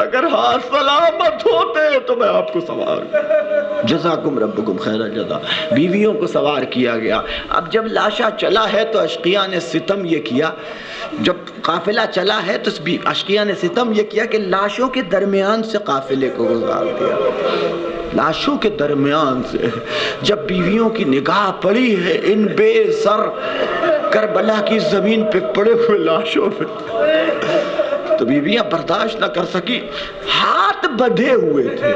اگر ہاتھ سلامت ہوتے تو میں آپ کو سوار جزاکم ربکم خیر الجزا۔ بیویوں کو سوار کیا گیا۔ اب جب لاشا چلا ہے تو اشقیاء نے ستم یہ کیا، جب قافلہ چلا ہے تو اشقیاء نے ستم یہ کیا کہ لاشوں کے درمیان سے قافلے کو گزار دیا، لاشوں کے درمیان سے۔ جب بیویوں کی نگاہ پڑی ہے ان بے سر کربلا کی زمین پہ پڑے ہوئے لاشوں پہ تو بیویاں برداشت نہ کر سکی، ہاتھ بندھے ہوئے تھے،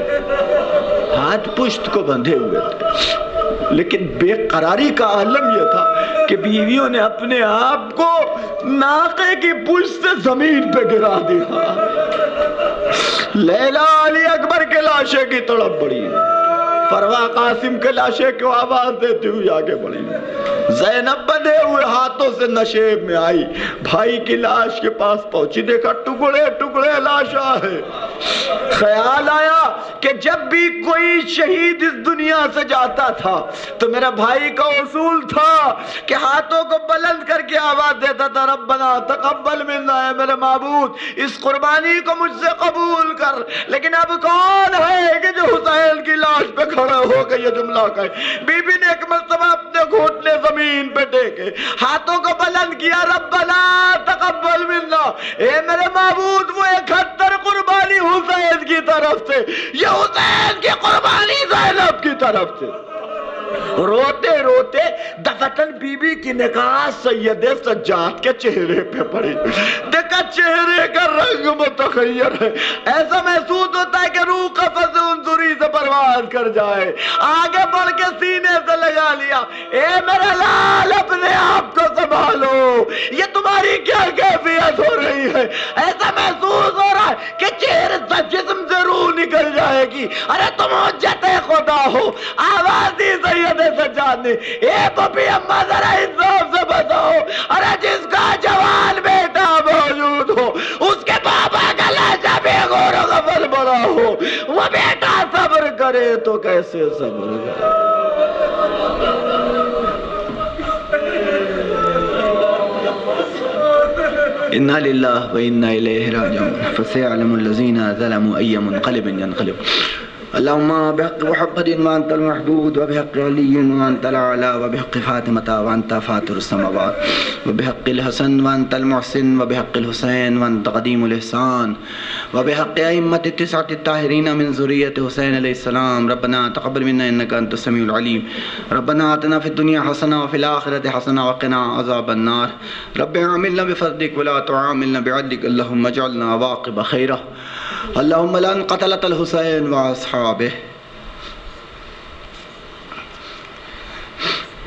ہاتھ پشت کو بندھے ہوئے تھے، لیکن بے قراری کا عالم یہ تھا کہ بیویوں نے اپنے آپ کو ناقے کی پشت سے زمین پہ گرا دیا. لیلا علی اکبر کے لاشے کی تڑپ بڑھی, فروا قاسم کے لاشے کو آواز دیتی ہوئی آگے بڑھی, زینب بندھے ہوئے ہاتھوں سے نشیب میں آئی, بھائی کی لاش کے پاس پہنچی, دیکھا ٹکڑے ٹکڑے لاشا ہے. خیال آیا کہ جب بھی کوئی شہید اس دنیا سے جاتا تھا تو میرا بھائی کا اصول تھا کہ ہاتھوں کو بلند کر کے آواز دیتا تھا, ربنا تقبل منا, ہے میرے معبود اس قربانی کو مجھ سے قبول کر. لیکن اب کون ہے کہ جو حسین کی لاش پہ کھڑا ہو کے یہ جملہ کہے؟ بی بی نے ایک مرتبہ اپنے گھٹنے زمین پہ ٹیکے, ہاتھوں کو بلند کیا, ربنا تقبل منا, اے میرے معبود وہ 71 قربانی حسین کی طرف سے, یہ حسین کی قربانی زینب کی طرف سے. روتے روتے دفتن بی بی کی نگاہ سید سجاد کے چہرے پہ پڑی, دیکھا چہرے کا رنگ متغیر ہے, ایسا محسوس ہوتا ہے کہ روح قفس انظری سے پرواز کر جائے. آگے بڑھ کے سینے سے لگا لیا, اے میرا لال اپنے آپ کو سنبھالو, یہ تمہاری کیا کیفیت ہو رہی ہے؟ ایسا محسوس ہو رہا ہے کہ چہرے سے جسم سے روح نکل جائے گی. ارے تم حجت خدا ہو. آواز دی سید سجاد نے, اے پپی اماں ذرا انصاف سے بتاؤ, ارے جس کا جوان بیٹا موجود ہو اس کے بابا کا لہجہ بے غور و غفل بڑا ہو, وہ بیٹا صبر کرے تو کیسے صبر کرے؟ انا للہ و انا الیہ راجعون فسيعلم الذین ظلموا ای منقلب ينقلب. اللهم بحق محمد وانت المحبود وبحق علي وانت الاعلى وبحق فاطمة وانت فاطر السماوات وبحق الحسن وانت المحسن وبحق الحسين وانت قديم الاحسان وبحق ائمة التسعة الطاهرين من ذرية حسين عليه السلام. ربنا تقبل منا انك انت السميع العليم. ربنا آتنا في الدنيا حسنة وفي الآخرة حسنة وقنا عذاب النار. رب عاملنا بفضلك ولا تعاملنا بعدلك. اللهم اجعلنا عواقب خيرة. اللهم لن قتلت الحسين واصحابه.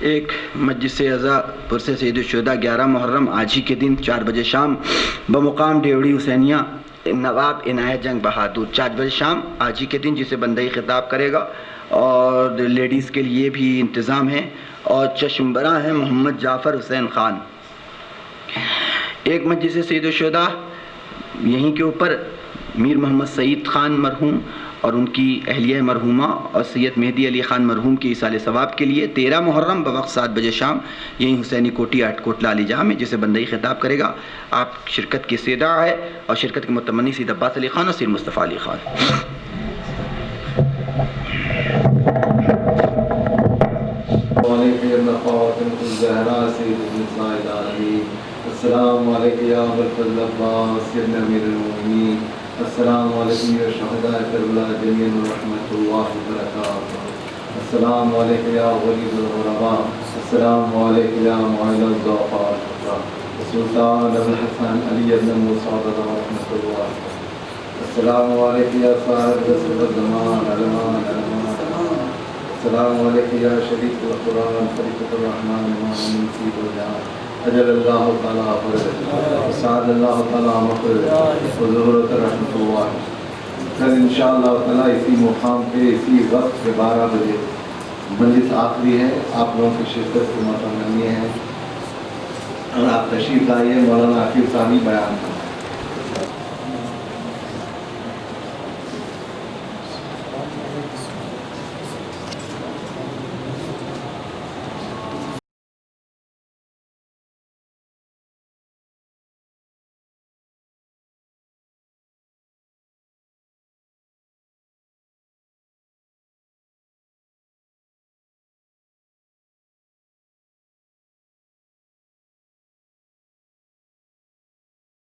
ایک مجلس اعزا پرس سید الشہداء 11 محرم آج ہی کے دن 4 بجے شام بمقام ڈیوڑی حسینیہ نواب عنایت جنگ بہادر 4 بجے شام آج ہی کے دن جسے بندہی خطاب کرے گا, اور لیڈیز کے لیے بھی انتظام ہے, اور چشمبرہ ہیں محمد جعفر حسین خان. ایک مجلس سید الشہداء یہیں کے اوپر میر محمد سعید خان مرحوم اور ان کی اہلیہ مرحومہ اور سید مہدی علی خان مرحوم کی ایصال ثواب کے لیے 13 محرم بوقت 7 بجے شام یہیں حسینی کوٹھی 8 کوٹلہ علی جہاں میں جسے بندہی خطاب کرے گا. آپ شرکت کی استدعا ہے, اور شرکت کے متمنی سید عباس علی خان اور سید مصطفیٰ علی خان. السلام علیکم یا ابوالفضل عباس سیدنا امیر المؤمنین. السلام علیکم یا شہداء کربلا جمیعاً ورحمۃ اللہ وبرکاتہ. السلام علیکم یا ولی الغرباء. السلام علیکم یا معین الضعفاء سلطان الحسن علی بن موسیٰ رحمۃ اللہ. السلام علیکم یا صاحب رسول الزمان علمان علمان. السلام علیکم یا شریف القرآن خلیفۃ الرحمن امام نصیب الجان اجل اللہ تعالیٰ فرد سعد اللہ تعالیٰ مخرج وظہورت رحمۃ اللہ. کل انشاءاللہ تعالیٰ اسی مقام پہ اسی وقت پہ 12 بجے مجلس آخری ہے. آپ لوگوں کی شرکت کی متمنی ہے, اور آپ تشریف لائیے. مولانا عقیل ثانی بیان